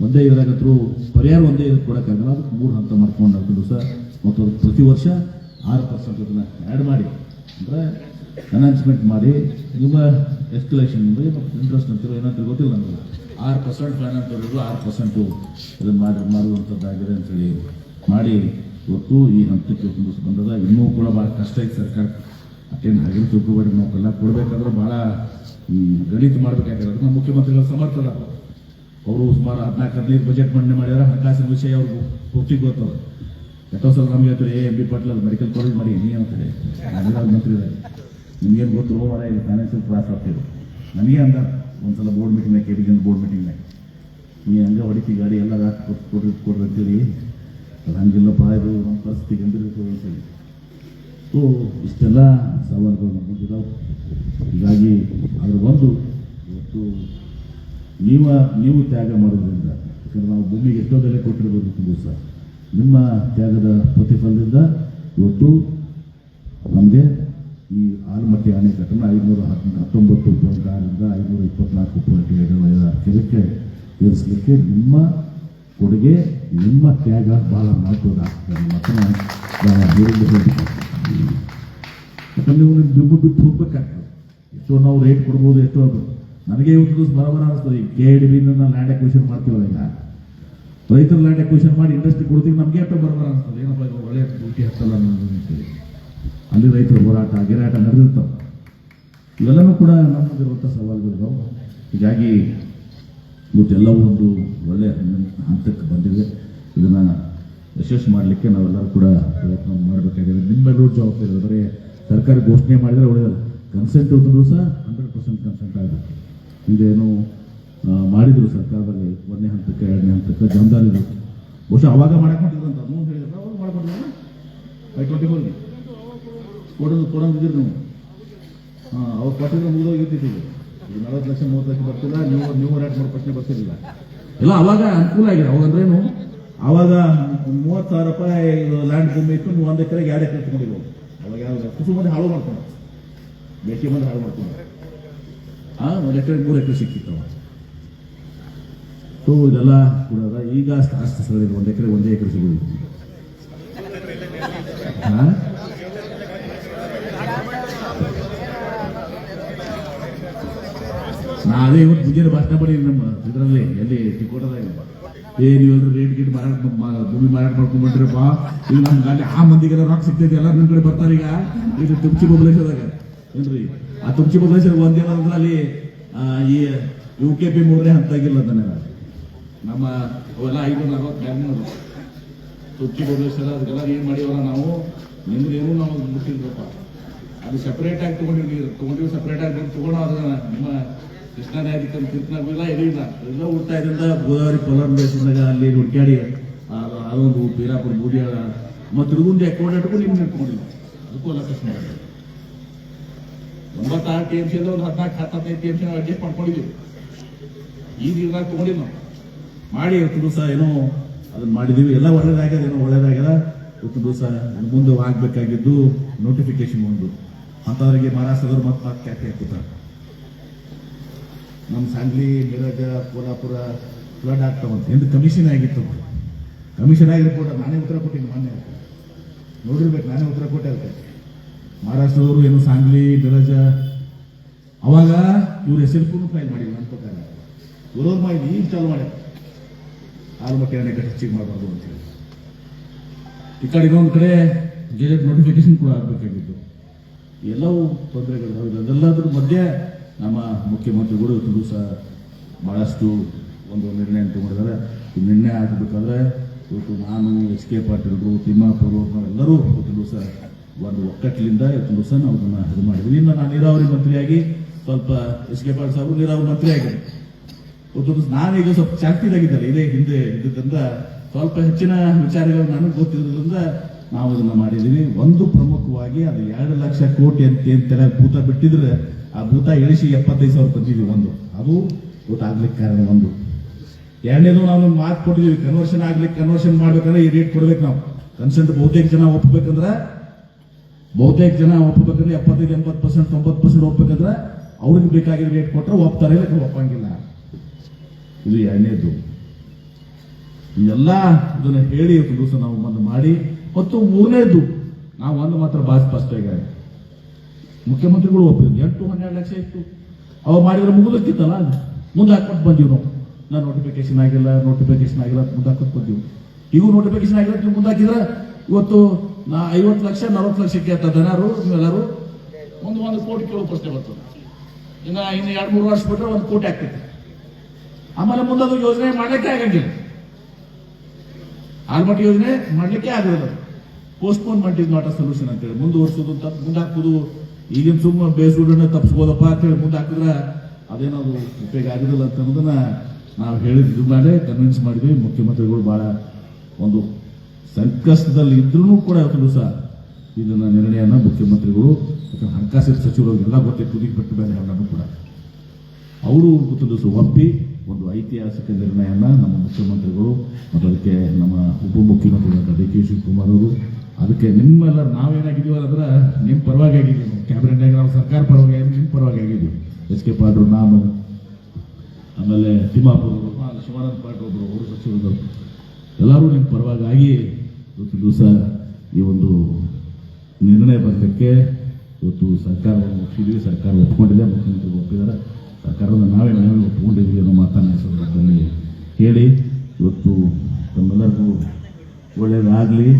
ಒಂದೇ ಇದ್ರಾಗತ್ರೂ ಪರಿಹಾರ ಒಂದೇ ಇದಕ್ಕೆ ಕೊಡೋಕ್ಕಾಗಲ್ಲ. ಅದಕ್ಕೆ 3 ಹಂತ ಮಾಡ್ಕೊಂಡು ಆಗ್ತದೆ ಸರ್. ಮತ್ತು ಅದು ಪ್ರತಿ ವರ್ಷ 6% ಇದನ್ನ ಆ್ಯಡ್ ಮಾಡಿ ಅಂದರೆ ಅನೌನ್ಸ್ಮೆಂಟ್ ಮಾಡಿ ನಿಮ್ಮ ಎಸ್ಕಲೇಷನ್ ಇಂಟ್ರೆಸ್ಟ್ ಅಂತಿರೋ ಏನಂತ ಗೊತ್ತಿಲ್ಲ ನಮಗೆ 6% ಫೈನಾನ್ಸ್ ಅವರಿಗೂ 6% ಇದನ್ನು ಮಾಡುವಂಥದ್ದಾಗಿದೆ ಅಂತೇಳಿ ಮಾಡಿ ಇವತ್ತು ಈ ಹಂತಕ್ಕೆ ಬಂದದ. ಇನ್ನೂ ಕೂಡ ಭಾಳ ಕಷ್ಟ ಐತೆ ಸರ್ಕಾರ. ಅಷ್ಟೇನು ಹಾಗೆ ತಿಳ್ಕೊಬೇಡಿ, ನಾವೆಲ್ಲ ಕೊಡಬೇಕಾದ್ರೆ ಭಾಳ ಗಣಿತ ಮಾಡಬೇಕಾಗಿರೋದು. ನಮ್ಮ ಮುಖ್ಯಮಂತ್ರಿಗಳು ಸಮರ್ಥದ. ಅವರು ಸುಮಾರು 14-15 ಬಜೆಟ್ ಮಂಡನೆ ಮಾಡಿದಾರೆ. ಹಣಕಾಸಿನ ವಿಷಯ ಅವ್ರಿಗೂ ಪೂರ್ತಿ ಗೊತ್ತದ. ಎಷ್ಟೋ ಸಲ ನಮಗೆ ಹೇಳ್ತಾರೆ MP ಪಾಟೀಲ್ ಮೆಡಿಕಲ್ ಕಾಲೇಜ್ ಮಾಡಿ ನೀ ಅಂತಾರೆ ಮಂತ್ರಿ ಇದ್ದಾರೆ. ನಿಮ್ಗೇನು ಗೊತ್ತು ಮರ ಇಲ್ಲಿ ಫೈನಾನ್ಷಿಯಲ್ ಕ್ರಾಸ್ ಆಗ್ತಿದ್ರು. ನನಗೆ ಅಂದ ಒಂದ್ಸಲ ಬೋರ್ಡ್ ಮೀಟಿಂಗ್ನಾಗ KDB ಬೋರ್ಡ್ ಮೀಟಿಂಗ್ನಾಗ ನೀ ಹಂಗೆ ಹೊಡಿತಿ ಗಾಡಿ ಎಲ್ಲ ಕೊಡ್ರಿ ಅಂತೀರಿ. ಅದು ಹಂಗಿಲ್ಲಪ್ಪ, ಇದು ನಮ್ಮ ಪರಿಸ್ಥಿತಿಗೆ ಅಂದಿರ್ತದೆ ಅಂತೇಳಿ. ಸೊ ಇಷ್ಟೆಲ್ಲ ಸವಾಲುಗಳು ನಮ್ಮದಿದ್ದಾವೆ. ಹೀಗಾಗಿ ಅದ್ರ ಒಂದು ಇವತ್ತು ನೀವು ತ್ಯಾಗ ಮಾಡೋದ್ರಿಂದ, ಯಾಕಂದ್ರೆ ನಾವು ಭೂಮಿಗೆ ಎಷ್ಟೋ ಬೆಲೆ ಕೊಟ್ಟಿರ್ಬೋದು ದಿವಸ, ನಿಮ್ಮ ತ್ಯಾಗದ ಪ್ರತಿಫಲದಿಂದ ಇವತ್ತು ನಮಗೆ ಈ ಆಲಮಟ್ಟಿ ಅಣೆಕಟ್ಟನ್ನು 519.6ರಿಂದ 524.7 ಕೆರೆಗೆ ಏರಿಸಲಿಕ್ಕೆ ನಿಮ್ಮ ಕೊಡುಗೆ, ನಿಮ್ಮ ತ್ಯಾಗ ಬಹಳ ಮಹತ್ವದಾಗ್ತದೆ. ಮಾತನ್ನ ಯಾಕಂದ್ರೆ ನೀವು ದುಡ್ಡು ಬಿಟ್ಟು ಹೋಗ್ಬೇಕಾಗ್ತದೆ. ಎಷ್ಟೋ ನಾವು ರೇಟ್ ಕೊಡ್ಬೋದು, ಎಷ್ಟೋ ಅದು ನನಗೆ ಇವತ್ತು ದಿವಸ ಬರೋಬರ ಅನಿಸ್ತದೆ. ಈ KDBಯಿಂದ ನಾವು ಲ್ಯಾಂಡ್ ಅಕ್ವಿಷನ್ ಮಾಡ್ತೀವಲ್ಲ, ಈಗ ರೈತರು ಲ್ಯಾಂಡ್ ಅಕ್ವಿಷನ್ ಮಾಡಿ ಇಂಡಸ್ಟ್ರಿ ಕೊಡ್ತೀವಿ, ನಮಗೆ ಎಷ್ಟೋ ಬರೋಬರ ಅನಿಸ್ತದೆ. ಏನಪ್ಪ ಇದು ಒಳ್ಳೆಯ ಡ್ಯೂಟಿ ಹತ್ತಲ್ಲ ಅಂತೇಳಿ ಅಲ್ಲಿ ರೈತರ ಹೋರಾಟ ಗಿರಾಟ ನಡೆದಿರ್ತಾವೆ. ಇವೆಲ್ಲವೂ ಕೂಡ ನಮ್ಮದಿರುವಂಥ ಸವಾಲುಗಳಿದಾವೆ. ಹೀಗಾಗಿ ಇವತ್ತೆಲ್ಲವೂ ಒಂದು ಒಳ್ಳೆಯ ಹಂತಕ್ಕೆ ಬಂದಿದೆ. ಇದನ್ನು ಯಶಸ್ಸು ಮಾಡಲಿಕ್ಕೆ ನಾವೆಲ್ಲರೂ ಕೂಡ ಪ್ರಯತ್ನ ಮಾಡಬೇಕಾಗಿದೆ. ನಿಮ್ಮೆಲ್ಲರೂ ಜವಾಬ್ದಾರಿ ಇದೆ. ಬರೀ ಸರ್ಕಾರ ಘೋಷಣೆ ಮಾಡಿದರೆ ಒಳ್ಳೆಯದಲ್ಲ. ಕನ್ಸೆಂಟ್ ಒಂದು ಸಹ 100% ಕನ್ಸೆಂಟ್ ಆಗಬೇಕು. ಇದೇನು ಮಾಡಿದ್ರು ಸರ್ಕಾರದಲ್ಲಿ 1ನೇ ಹಂತಕ್ಕೆ 2ನೇ ಹಂತಕ್ಕೆ ಜವಾಬ್ದಾರಿ ಬಹುಶಃ ಅವಾಗ ಮಾಡಕೊಂಡಿದ್ರಂತ ಅದನ್ನು ಹೇಳಿದ್ರೆ ಅವಾಗ ಮಾಡ್ಕೊಂಡಿದ್ರು 524 ಕೊಡೋದಿದ್ರು ನೀವು. ಅವಾಗ ಕೊಟ್ಟಿದ್ರೆ ಮುಗಿದೋಗಿರ್ತಿದ್ದೀವಿ. ಈಗ 40 ಲಕ್ಷ 30 ಲಕ್ಷ ಬರ್ತಿಲ್ಲ. ನೀವು 2-3 ಪ್ರಶ್ನೆ ಬರ್ತಿರಲಿಲ್ಲ. ಎಲ್ಲ ಅವಾಗ ಅನುಕೂಲ ಆಗಿದೆ. ಅವಾಗಂದ್ರೇನು ಅವಾಗ 30,000 ರೂಪಾಯಿ ಲ್ಯಾಂಡ್ ಭೂಮಿ ಇತ್ತು. ನೀವು 1 ಎಕರೆಗೆ 2 ಎಕರೆ ತಗೊಂಡಿದ್ರು. ಅವಾಗ ಯಾವ ಕುಸು ಮಂದಿ ಹಾಳು ಮಾಡ್ಕೊಂಡು ಬೇಸಿಗೆ ಮಂದಿ ಹಾಳು ಮಾಡ್ಕೊಂಡು 1 ಎಕರೆಗೆ 3 ಎಕರೆ ಸಿಕ್ಕಿತ್ತು. ಸೊ ಇದೆಲ್ಲ ಕೂಡ ಈಗ ಅಷ್ಟು ಸರಿ 1 ಎಕರೆ 1 ಎಕರೆ ಸಿಗೋದು. ನಾವೇ ಇವತ್ತು ಮುಂಜಾನೆ ಭಾಷಣ ಮಾಡಿ ನಮ್ಮ ಇದರಲ್ಲಿ ಎಲ್ಲಿ ತಿಕ್ಕೋಟದಾಗ ನೀವೆಲ್ಲರೂ ರೇಟ್ ಗೀಟ್ ಭೂಮಿ ಮಾರಾಟ ಮಾಡ್ಕೊಂಡ್ಬಿಟ್ರಪ್ಪ. ಈಗ ನಮ್ಗೆ ಅಲ್ಲಿ ಆ ಮಂದಿಗೆಲ್ಲ ರೊಕ್ಕ ಸಿಗ್ತೈತಿ. ಎಲ್ಲ ನಿಮ್ಮ ಕಡೆ ಬರ್ತಾರೆ. ಈಗ ತುಮಚಿ ಬಬಲೇಶ್ವರದಾಗ ಏನ್ರಿ ಆ ತುಮಚಿ ಬಬಲೇಶ್ವರ ಒಂದೇನಂದ್ರೆ ಅಲ್ಲಿ ಈ UKP 3ನೇ ಹಂತ ಆಗಿಲ್ಲ ಅದನ್ನೆಲ್ಲ ನಮ್ಮ ಅವೆಲ್ಲ 540 ತುಮಚಿ ಬಬಲೇಶ್ವರ ಅದಕ್ಕೆಲ್ಲ ಏನ್ ಮಾಡಿವಲ್ಲ ನಾವು ನಿಮ್ದೇನು ನಾವು ಮುಟ್ಟಿದ್ರಪ್ಪ. ಅದು ಸಪ್ರೇಟ್ ಆಗಿ ತಗೊಂಡಿವಿ ಸಪ್ರೇಟ್ ಆಗಿ ತಗೊಂಡು ಅದನ್ನ ನಿಮ್ಮ ಕೃಷ್ಣ ನ್ಯಾಯಾಧಿಕ ತೀರ್ಪಿನಾಗಿಲ್ಲ ಎಲ್ಲಿಲ್ಲ ಎಲ್ಲ ಹುಡ್ತಾ ಇದರಿಂದ ಗೋದಾವರಿ ಪೊಲರ್ ದೇಶದಾಗ ಅಲ್ಲಿ ಹುಡ್ಕ್ಯಾಡಿ ಅದೊಂದು ಬೀರಾಪುರ ಬೂದಿಯ ಮತ್ತು ಹುಡುಗುಂದಿ ಅಕೌಂಟ್ ನಿಮ್ಗೆ ನಿಂತ್ಕೊಂಡಿಲ್ಲ. ಅದಕ್ಕೂ ಎಲ್ಲ ಕಷ್ಟ ಮಾಡಿದ್ರು. 96 TMC ಒಂದು 14-15 TMC ನಾವು ಅಡ್ಜಸ್ಟ್ ಮಾಡ್ಕೊಂಡಿದ್ದೀವಿ. ಈಗ ಇದ್ರಾಗ ತಗೊಂಡಿಲ್ಲ ನಾವು ಮಾಡಿ ಇವತ್ತು ದಿವಸ ಏನೋ ಅದನ್ನ ಮಾಡಿದೀವಿ. ಎಲ್ಲ ಒಳ್ಳೇದಾಗ್ಯದ. ಏನೋ ಒಳ್ಳೇದಾಗ್ಯದ. ಇವತ್ತು ದಿವಸ ಮುಂದೆ ಆಗ್ಬೇಕಾಗಿದ್ದು ನೋಟಿಫಿಕೇಶನ್ ಒಂದು ಅಂಥವ್ರಿಗೆ ಮಹಾರಾಷ್ಟ್ರದವ್ರು ಮತ್ತೆ ಕ್ಯಾಟಿ ಹಾಕುತ್ತಾರೆ. ನಮ್ಮ ಸಾಂಗ್ಲಿ ಮಿರಜ ಕೋಲ್ಹಾಪುರ ಫ್ಲಡ್ ಆಗ್ತಾವಂತ ಎಂದು ಕಮಿಷನ್ ಆಗಿತ್ತು. ಕಮಿಷನ್ ಆಗಿ ರಿಪೋರ್ಟ್ ನಾನೇ ಉತ್ತರ ಕೊಟ್ಟಿನಿ. ಮೊನ್ನೆ ನೋಡಿರ್ಬೇಕು. ನಾನೇ ಉತ್ತರ ಕೊಟ್ಟೆ ಅದಕ್ಕೆ. ಮಹಾರಾಷ್ಟ್ರದವರು ಏನು ಸಾಂಗ್ಲಿ ಮಿರಜ ಅವಾಗ ಇವ್ರು SLP ಫೈಲ್ ಮಾಡಿಲ್ಲ ನನ್ನ ಪ್ರಕಾರ. ವಿರೋಧ ಮಾಡಿ ಈಗ ಚಾಲು ಮಾಡ್ಯಾರ. ಆಲ್ಮಟ್ಟಿ ಅಣೆಕಟ್ಟು ಹೆಚ್ಚಿಗೆ ಮಾಡಬಾರ್ದು ಅಂತೇಳಿ. ಈ ಕಡೆ ಇನ್ನೊಂದು ಕಡೆ ಗೆಜೆಟ್ ನೋಟಿಫಿಕೇಶನ್ ಕೂಡ ಆಗಬೇಕಾಗಿತ್ತು. ಎಲ್ಲವೂ ತೊಂದರೆಗಳು ಅದೆಲ್ಲದ್ರ ಮಧ್ಯೆ ನಮ್ಮ ಮುಖ್ಯಮಂತ್ರಿಗಳು ಇವತ್ತು ದಿವಸ ಬಹಳಷ್ಟು ಒಂದು ನಿರ್ಣಯ ತಗೊಂಡಿದ್ದಾರೆ. ಈ ನಿರ್ಣಯ ಆಗಬೇಕಾದ್ರೆ ಇವತ್ತು ನಾನು SK ಪಾಟೀಲ್ರು ತಿಮ್ಮಾಪುರು ನಾವೆಲ್ಲರೂ ಇವತ್ತು ದಿವಸ ಒಂದು ಒಕ್ಕಟ್ಟಿನಿಂದ ಇವತ್ತು ದಿವಸ ನಾವು ಅದನ್ನ ಇದು ಮಾಡಿದ್ವಿ. ಇನ್ನು ನಾನು ನೀರಾವರಿ ಮಂತ್ರಿಯಾಗಿ ಸ್ವಲ್ಪ SK ಪಾಟೀಲ್ ಸಾಹೇಬರು ನೀರಾವರಿ ಮಂತ್ರಿ ಆಗಿದ್ದೆ. ಇವತ್ತು ದಿವಸ ನಾನೀಗ ಸ್ವಲ್ಪ ಚಾಕ್ತಿದಾಗಿದ್ದಾರೆ. ಇದೇ ಹಿಂದೆ ಇದ್ದಿದ್ದರಿಂದ ಸ್ವಲ್ಪ ಹೆಚ್ಚಿನ ವಿಚಾರಗಳು ನನಗೆ ಗೊತ್ತಿರೋದ್ರಿಂದ ನಾವು ಅದನ್ನ ಮಾಡಿದ್ದೀವಿ. ಒಂದು ಪ್ರಮುಖವಾಗಿ ಅದು 2 ಲಕ್ಷ ಕೋಟಿ ಅಂತ ಭೂತ ಬಿಟ್ಟಿದ್ರೆ ಆ ಭೂತ ಇಳಿಸಿ 75,000 ತಂದಿದ್ದೀವಿ. ಒಂದು ಅದು ಇವತ್ತು ಆಗ್ಲಿಕ್ಕೆ ಕಾರಣ. ಒಂದು ಎರಡನೇದು ನಾವು ಮಾತು ಕೊಟ್ಟಿದ್ದೀವಿ. ಕನ್ವರ್ಷನ್ ಮಾಡ್ಬೇಕಂದ್ರೆ ಈ ರೇಟ್ ಕೊಡ್ಬೇಕು. ನಾವು ಕನ್ಸೆಂಟ್ ಬಹುತೇಕ ಜನ ಒಪ್ಪಬೇಕಂದ್ರೆ 75-80% 90% ಒಪ್ಪಬೇಕಂದ್ರೆ ಅವ್ರಿಗೆ ಬೇಕಾಗಿರೋ ರೇಟ್ ಕೊಟ್ಟರೆ ಒಪ್ತಾರೆ, ಇಲ್ಲ ಒಪ್ಪಂಗಿಲ್ಲ. ಇದು ಎರಡನೇದು. ಇದೆಲ್ಲ ಇದನ್ನ ಹೇಳಿ ಇವತ್ತು ದಿವಸ ನಾವು ಬಂದು ಮಾಡಿ. ಮತ್ತು ಮೂರನೇದು ನಾವು ಒಂದು ಮಾತ್ರ ಭಾಳ ಸ್ಪಷ್ಟ ಈಗ ಮುಖ್ಯಮಂತ್ರಿಗಳು ಒಪ್ಪಿದ್ರು. 8-12 ಲಕ್ಷ ಇತ್ತು. ಅವಾಗ ಮಾಡಿದ್ರೆ ಮುಗಿದಕ್ಕಿತ್ತಲ್ಲ, ಮುಂದೆ ಹಾಕೊಟ್ಟು ಬಂದೀವಿ ನಾವು. ನಾನು ನೋಟಿಫಿಕೇಶನ್ ಆಗಿಲ್ಲ ಮುಂದೆ ಹಾಕೊಟ್ಟು ಬಂದೀವಿ. ಈಗ ನೋಟಿಫಿಕೇಶನ್ ಆಗಿಲ್ಲ ನೀವು ಮುಂದೆ ಹಾಕಿದ್ರೆ ಇವತ್ತು 50 ಲಕ್ಷ 40 ಲಕ್ಷಕ್ಕೆ ಜನರು ನೀವೆಲ್ಲರೂ ಮುಂದೆ 1 ಕೋಟಿ ಕೇಳೋ ಪ್ರಶ್ನೆ ಬರ್ತದೆ. ಇನ್ನು 2-3 ವರ್ಷ ಬಿಟ್ಟರೆ 1 ಕೋಟಿ ಆಗ್ತೈತೆ. ಆಮೇಲೆ ಮುಂದೆ ಅದು ಯೋಜನೆ ಮಾಡಲಿಕ್ಕೆ ಆಗಂಗಿಲ್ಲ. ಆಲ್ಮಟ್ಟಿ ಯೋಜನೆ ಮಾಡಲಿಕ್ಕೆ ಆಗೋದಿಲ್ಲ. Postponement is not a solution ಅಂತೇಳಿ ಮುಂದುವರ್ಸೋದು ಅಂತ ಮುಂದೆ ಹಾಕೋದು. ಈಗಿನ ಸುಮ್ಮ ಬೇಸುಡನ್ನ ತಪ್ಪಿಸ್ಬೋದಪ್ಪ ಅಂತೇಳಿ ಮುಂದೆ ಹಾಕಿದ್ರೆ ಅದೇನದು ಉಪಯೋಗ ಆಗಿರಲಿಲ್ಲ ಅಂತ ಅನ್ನೋದನ್ನ ನಾವು ಹೇಳಿದ ಮೇಲೆ ಕನ್ವಿನ್ಸ್ ಮಾಡಿದ್ವಿ. ಮುಖ್ಯಮಂತ್ರಿಗಳು ಬಹಳ ಒಂದು ಸಂಕಷ್ಟದಲ್ಲಿ ಇದ್ರೂ ಕೂಡ ಇವತ್ತು ದಿವಸ ಇದನ್ನ ನಿರ್ಣಯನ ಮುಖ್ಯಮಂತ್ರಿಗಳು ಹಣಕಾಸಿನ ಸಚಿವರು ಎಲ್ಲ ಗೊತ್ತೇ ತುದಿಗೆ ಬಿಟ್ಟು ಬೇರೆ ಎಲ್ಲರೂ ಕೂಡ ಅವರು ಇವತ್ತು ದಿವಸ ಒಪ್ಪಿ ಒಂದು ಐತಿಹಾಸಿಕ ನಿರ್ಣಯನ ನಮ್ಮ ಮುಖ್ಯಮಂತ್ರಿಗಳು ಮತ್ತು ಅದಕ್ಕೆ ನಮ್ಮ ಉಪಮುಖ್ಯಮಂತ್ರಿಗಳಾದ DK ಶಿವಕುಮಾರ್ ಅವರು ಅದಕ್ಕೆ ನಿಮ್ಮೆಲ್ಲ ನಾವೇನಾಗಿದ್ದೀವಲ್ಲ ಅಂದ್ರೆ ನಿಮ್ಮ ಪರವಾಗಿ ಆಗಿದ್ದೀವಿ. ಕ್ಯಾಬಿನೆಟ್ನಾಗ ನಾವು ಸರ್ಕಾರ ಪರವಾಗಿ ನಿಮ್ಮ ಪರವಾಗಿ ಆಗಿದ್ದೀವಿ. SK ಪಾಟೀಲ್ ನಾನು ಆಮೇಲೆ ತಿಮ್ಮಾಪುರ ಶಿವಾನಂದ ಪಾಟೀಲ್ ಒಬ್ಬರು ಅವರು ಸಚಿವರು ಎಲ್ಲರೂ ನಿಮ್ಮ ಪರವಾಗಿ ಆಗಿ ಇವತ್ತು ದಿವಸ ಈ ಒಂದು ನಿರ್ಣಯ ಬರಲಿಕ್ಕೆ ಇವತ್ತು ಸರ್ಕಾರವನ್ನು ಒಪ್ಪಿದ್ದೀವಿ. ಸರ್ಕಾರ ಒಪ್ಕೊಂಡಿದೆ, ಮುಖ್ಯಮಂತ್ರಿಗಳು ಒಪ್ಪಿದ್ದಾರೆ. ಸರ್ಕಾರದ ನಾವೇ ಒಪ್ಪಿಕೊಂಡಿದ್ದೀವಿ ಅನ್ನೋ ಮಾತನ್ನ ಸಂದರ್ಭದಲ್ಲಿ ಹೇಳಿ ಇವತ್ತು ತಮ್ಮೆಲ್ಲರಿಗೂ ಒಳ್ಳೆಯದಾಗಲಿ.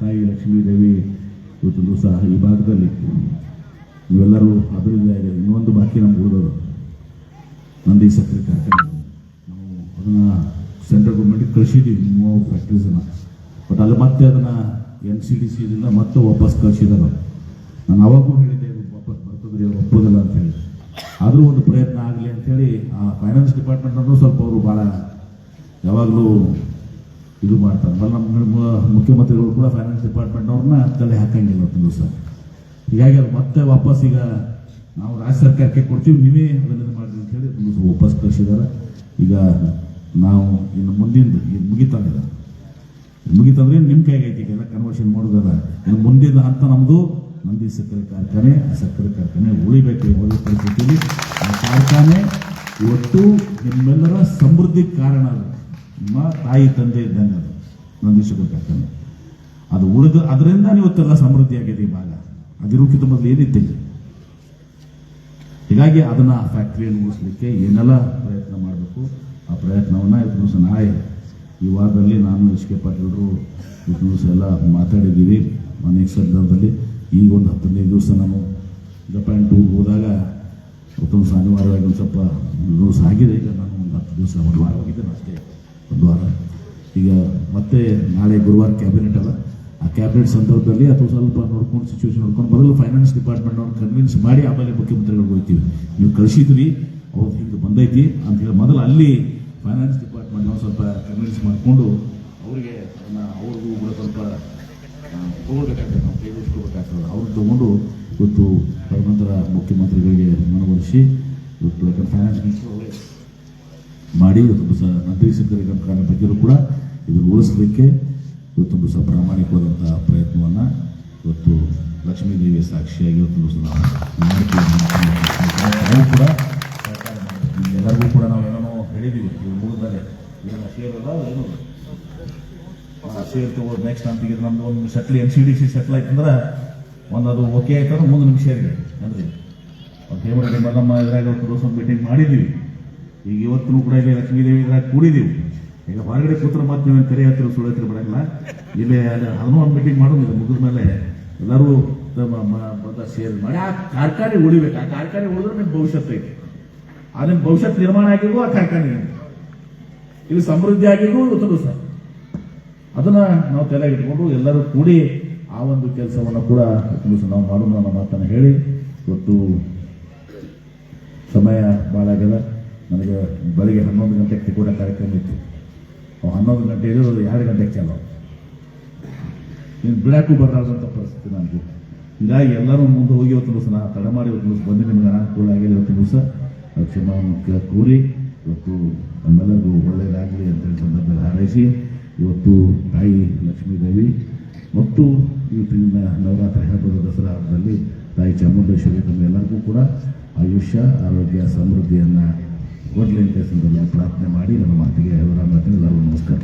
ತಾಯಿ ಲಕ್ಷ್ಮೀದೇವಿ ಇವತ್ತು ದಿವಸ ಈ ಭಾಗದಲ್ಲಿ ನೀವೆಲ್ಲರೂ ಅಭಿವೃದ್ಧಿ ಆಗಿದೆ. ಇನ್ನೊಂದು ಬಾಕಿ ನಮ್ಗೆ ಉಳಿದವರು ನಂದಿ ಸಕ್ಕರೆ ಕಾರ್ಖಾನೆ. ನಾವು ಅದನ್ನು ಸೆಂಟ್ರಲ್ ಗೌರ್ಮೆಂಟ್ಗೆ ಕಳಿಸಿದ್ದೀವಿ 30 ಫ್ಯಾಕ್ಟ್ರೀಸನ್ನು. ಬಟ್ ಅಲ್ಲಿ NCDCದಿಂದ ಮತ್ತೆ ವಾಪಸ್ ಕಳಿಸಿದಾರೆ. ನಾನು ಅವಾಗೂ ಹೇಳಿದ್ದೆ ಇದು ವಾಪಸ್ ಬರ್ತದ್ರಿ, ಅವ್ರು ಒಪ್ಪೋದಿಲ್ಲ ಅಂತ ಹೇಳಿ. ಆದರೂ ಒಂದು ಪ್ರಯತ್ನ ಆಗಲಿ ಅಂತೇಳಿ ಆ ಫೈನಾನ್ಸ್ ಡಿಪಾರ್ಟ್ಮೆಂಟನ್ನು ಸ್ವಲ್ಪ ಅವರು ಭಾಳ ಯಾವಾಗಲೂ ಇದು ಮಾಡ್ತಾರೆ. ನಮ್ಮ ಮುಖ್ಯಮಂತ್ರಿಗಳು ಕೂಡ ಫೈನಾನ್ಸ್ ಡಿಪಾರ್ಟ್ಮೆಂಟ್ನವ್ರನ್ನ ತಲೆ ಹಾಕಂಗಿಲ್ಲ ಒಂದು ದಿವಸ. ಹೀಗಾಗಿ ಅದು ಮತ್ತೆ ವಾಪಸ್ ಈಗ ನಾವು ರಾಜ್ಯ ಸರ್ಕಾರಕ್ಕೆ ಕೊಡ್ತೀವಿ, ನೀವೇ ಅದನ್ನು ಮಾಡಿ ಅಂತ ಹೇಳಿ ಒಂದು ದಿವಸ ವಾಪಸ್ ಕಳಿಸಿದ್ದಾರೆ. ಈಗ ನಾವು ಇನ್ನು ಮುಂದಿಂದ ಇದು ಮುಗಿತಂದ್ರೆ ನಿಮ್ಮ ಕೈಗೆ ಐತಿ, ಎಲ್ಲ ಕನ್ವರ್ಷನ್ ಮಾಡೋದಲ್ಲ. ಇನ್ನು ಮುಂದಿನ ಹಂತ ನಮ್ಮದು ನಂದಿ ಸಕ್ಕರೆ ಕಾರ್ಖಾನೆ. ಆ ಸಕ್ಕರೆ ಕಾರ್ಖಾನೆ ಉಳಿಬೇಕು, ಒಳ್ಳೆ ಪರಿಸ್ಥಿತಿಯಲ್ಲಿ ಆ ಕಾರ್ಖಾನೆ ಇವತ್ತು ನಿಮ್ಮೆಲ್ಲರ ಸಮೃದ್ಧಿ ಕಾರಣ. ಅದು ನಿಮ್ಮ ತಾಯಿ ತಂದೆ ಇದ್ದಂಗೆ ಅದು ನಂದಿ ಸಕ್ಕರೆ ಕಾರ್ಖಾನೆ. ಅದು ಉಳಿದು ಅದರಿಂದ ಇವತ್ತೆಲ್ಲ ಸಮೃದ್ಧಿಯಾಗಿದೆ ಈ ಭಾಗ. ಅದಿರೋಕ್ಕಿಂತ ಮೊದಲು ಏನಿತ್ತಿಲ್ಲ. ಹೀಗಾಗಿ ಅದನ್ನು ಫ್ಯಾಕ್ಟ್ರಿಯನ್ನು ಉಳಿಸ್ಲಿಕ್ಕೆ ಏನೆಲ್ಲ ಪ್ರಯತ್ನ ಮಾಡಬೇಕು ಆ ಪ್ರಯತ್ನವನ್ನು ಇವತ್ತು ದಿವಸ ನಾಳೆ ಈ ವಾರದಲ್ಲಿ ನಾನು SK ಪಾಟೀಲರು ಇವತ್ತು ದಿವಸ ಎಲ್ಲ ಮಾತಾಡಿದ್ದೀವಿ ಅನೇಕ ಸಂದರ್ಭದಲ್ಲಿ. ಈಗ ಒಂದು 15 ದಿವಸ ನಾನು ಜಪಾನ್ ಟೂರ್ಗೆ ಹೋದಾಗ ಇವತ್ತು ದಿವಸ ಅನಿವಾರ್ಯವಾಗಿ ಒಂದು ಸ್ವಲ್ಪ ದಿವಸ ಆಗಿದೆ. ಈಗ ನಾನು ಒಂದು 10 ದಿವಸ ಒಂದು ವಾರ ಹೋಗಿದ್ದೇನೆ ಅಷ್ಟೇ, ಒಂದು ವಾರ. ಈಗ ಮತ್ತೆ ನಾಳೆ ಗುರುವಾರ ಕ್ಯಾಬಿನೆಟ್ ಅಲ್ಲ, ಆ ಕ್ಯಾಬಿನೆಟ್ ಸಂದರ್ಭದಲ್ಲಿ ಅಥವಾ ಸ್ವಲ್ಪ ನೋಡ್ಕೊಂಡು ಸಿಚುವೇಶನ್ ನೋಡ್ಕೊಂಡು ಮೊದಲು ಫೈನಾನ್ಸ್ ಡಿಪಾರ್ಟ್ಮೆಂಟ್ನವ್ರು ಕನ್ವಿನ್ಸ್ ಮಾಡಿ ಆಮೇಲೆ ಮುಖ್ಯಮಂತ್ರಿಗಳಿಗೆ ಹೋಗ್ತೀವಿ. ನೀವು ಕಳಿಸಿದ್ರಿ ಅವ್ರು ಹಿಂಗೆ ಬಂದೈತಿ ಅಂತ ಹೇಳಿ ಮೊದಲು ಅಲ್ಲಿ ಫೈನಾನ್ಸ್ ಡಿಪಾರ್ಟ್ಮೆಂಟ್ ನಾವು ಸ್ವಲ್ಪ ಕನ್ವಿನ್ಸ್ ಮಾಡಿಕೊಂಡು ಅವರಿಗೆ ಅವ್ರಿಗೂ ಕೂಡ ಸ್ವಲ್ಪ ತೊಗೊಳ್ಬೇಕಾಗ್ತದೆ, ನಾವು ಕೈಗೊಳಿಸ್ಕೋಬೇಕಾಗ್ತದೆ. ಅವ್ರನ್ನ ತೊಗೊಂಡು ಇವತ್ತು ತದನಂತರ ಮುಖ್ಯಮಂತ್ರಿಗಳಿಗೆ ಮನವೊಲಿಸಿ ಇವತ್ತು ಯಾಕಂದ್ರೆ ಫೈನಾನ್ಸ್ ಮಿನಿಸ್ಟರ್ ಮಾಡಿ ಇವತ್ತು ಸಹ ನಂದಿ ಸಕ್ಕರೆ ಕಾರ್ಖಾನೆ ಬಗ್ಗೆಯೂ ಕೂಡ ಇದನ್ನು ಉಳಿಸಲಿಕ್ಕೆ ಇವತ್ತೊಂದು ಸಹ ಪ್ರಾಮಾಣಿಕವಾದಂಥ ಪ್ರಯತ್ನವನ್ನು ಇವತ್ತು ಲಕ್ಷ್ಮೀದೇವಿಯ ಸಾಕ್ಷಿಯಾಗಿ ಇವತ್ತು ಸಹ ನಾವು ಮಾಡ್ತೀವಿ. ಕೂಡ ಎಲ್ಲರಿಗೂ ಕೂಡ ನಾವು ಏನೋ ಹೇಳಿದ್ದೀವಿ. ಇವು ಮುಗಿದ್ಮೇಲೆ ಏನು ಶೇರ್ ಅಲ್ಲ ಏನು ಶೇರ್ ತಗೋದು ನೆಕ್ಸ್ಟ್ ಅಂತಿಗೆ ನಮ್ದು ಒಂದು ಸೆಟ್ಲ್ NCDC ಸೆಟ್ಲ್ ಆಯ್ತಂದ್ರೆ ಒಂದು ಅದು ಓಕೆ ಆಯ್ತಂದ್ರೆ ಮುಂದೆ ನಿಮ್ಗೆ ಶೇರ್ಗೆ ಅಂದರೆ ಒಂದು ಹೇಮರೆಡ್ಡಿ ಮಲ್ಲಮ್ಮ ಇದ್ರಾಗ ಒಂದು ಮೀಟಿಂಗ್ ಮಾಡಿದ್ದೀವಿ. ಈಗ ಇವತ್ತು ಕೂಡ ಇಲ್ಲಿ ಲಕ್ಷ್ಮೀದೇವಿ ಇದ್ರಾಗ ಕೂಡಿದ್ದೀವಿ. ಈಗ ಹೊರಗಡೆ ಕೂತ್ರೆ ಮತ್ತೆ ನೀವು ಕರೆ ಹತ್ತಿರ ಸುಳ್ಳು ಬರೋಲ್ಲ. ಇಲ್ಲಿ ಅದನ್ನೂ ಒಂದು ಮೀಟಿಂಗ್ ಮಾಡೋದಿಲ್ಲ. ಮುಗಿದ ಮೇಲೆ ಎಲ್ಲರೂ ಶೇರ್ ಮಾಡಿ ಆ ಕಾರ್ಖಾನೆ ಉಳಿಬೇಕು. ಆ ಕಾರ್ಖಾನೆ ಉಳಿದ್ರೆ ನಿಮ್ಮ ಭವಿಷ್ಯತ್ತು ಐತಿ. ಆ ನಿಮ್ಮ ಭವಿಷ್ಯತ್ ನಿರ್ಮಾಣ ಆಗಿರ್ಬೋದು ಆ ಕಾರ್ಖಾನೆ ಇಲ್ಲಿ ಸಮೃದ್ಧಿ ಆಗಿರ್ಬೋದು ಇವತ್ತು ಸರ್. ಅದನ್ನ ನಾವು ತಲೆ ಇಟ್ಕೊಂಡು ಎಲ್ಲರೂ ಕೂಡಿ ಆ ಒಂದು ಕೆಲಸವನ್ನು ಕೂಡ ನಾವು ಮಾಡೋಣ ಅನ್ನೋ ಮಾತನ್ನು ಹೇಳಿ ಇವತ್ತು ಸಮಯ ಭಾಳ ಆಗ್ಯದ. ನನಗೆ ಬೆಳಿಗ್ಗೆ 11 ಗಂಟೆಗೆ ತಿಕೋಟ ಕಾರ್ಯಕ್ರಮ ಇತ್ತು. 11 ಗಂಟೆ ಇರೋದು 2 ಗಂಟೆಗೆ ಚಾಲು. ನೀನು ಬಿಡಾಕು ಬರಲಾರ್ದಂಥ ಪರಿಸ್ಥಿತಿ ನನಗೆ. ಹೀಗಾಗಿ ಎಲ್ಲರೂ ಮುಂದೆ ಹೋಗಿ ಇವತ್ತು ದಿವಸ ನಾ ತಡ ಮಾಡಿ ಇವತ್ತು ದಿವಸ ಬಂದು ನಿಮಗೆ ಅನುಕೂಲ ಆಗಿದೆ. ಇವತ್ತು ದಿವಸ ಕ್ಷಮವನ್ನು ಕೂರಿ ಇವತ್ತು ನಮ್ಮೆಲ್ಲರಿಗೂ ಒಳ್ಳೆಯದಾಗಲಿ ಅಂತೇಳಿ ಸಂದರ್ಭದಲ್ಲಿ ಹಾರೈಸಿ ಇವತ್ತು ತಾಯಿ ಲಕ್ಷ್ಮೀದೇವಿ ಮತ್ತು ಇವತ್ತಿನ ನವರಾತ್ರಿ ಹಬ್ಬದ ದಸರಾ ಹಬ್ಬದಲ್ಲಿ ತಾಯಿ ಚಾಮುಂಡೇಶ್ವರಿ ತಮ್ಮೆಲ್ಲರಿಗೂ ಕೂಡ ಆಯುಷ್ಯ ಆರೋಗ್ಯ ಸಮೃದ್ಧಿಯನ್ನು ಕೊಡಲಿ ಅಂತ ಸಂದರ್ಭದಲ್ಲಿ ಪ್ರಾರ್ಥನೆ ಮಾಡಿ ನನ್ನ ಮಾತಿಗೆ ವಿರಾಮ. ಎಲ್ಲರಿಗೂ ನಮಸ್ಕಾರ.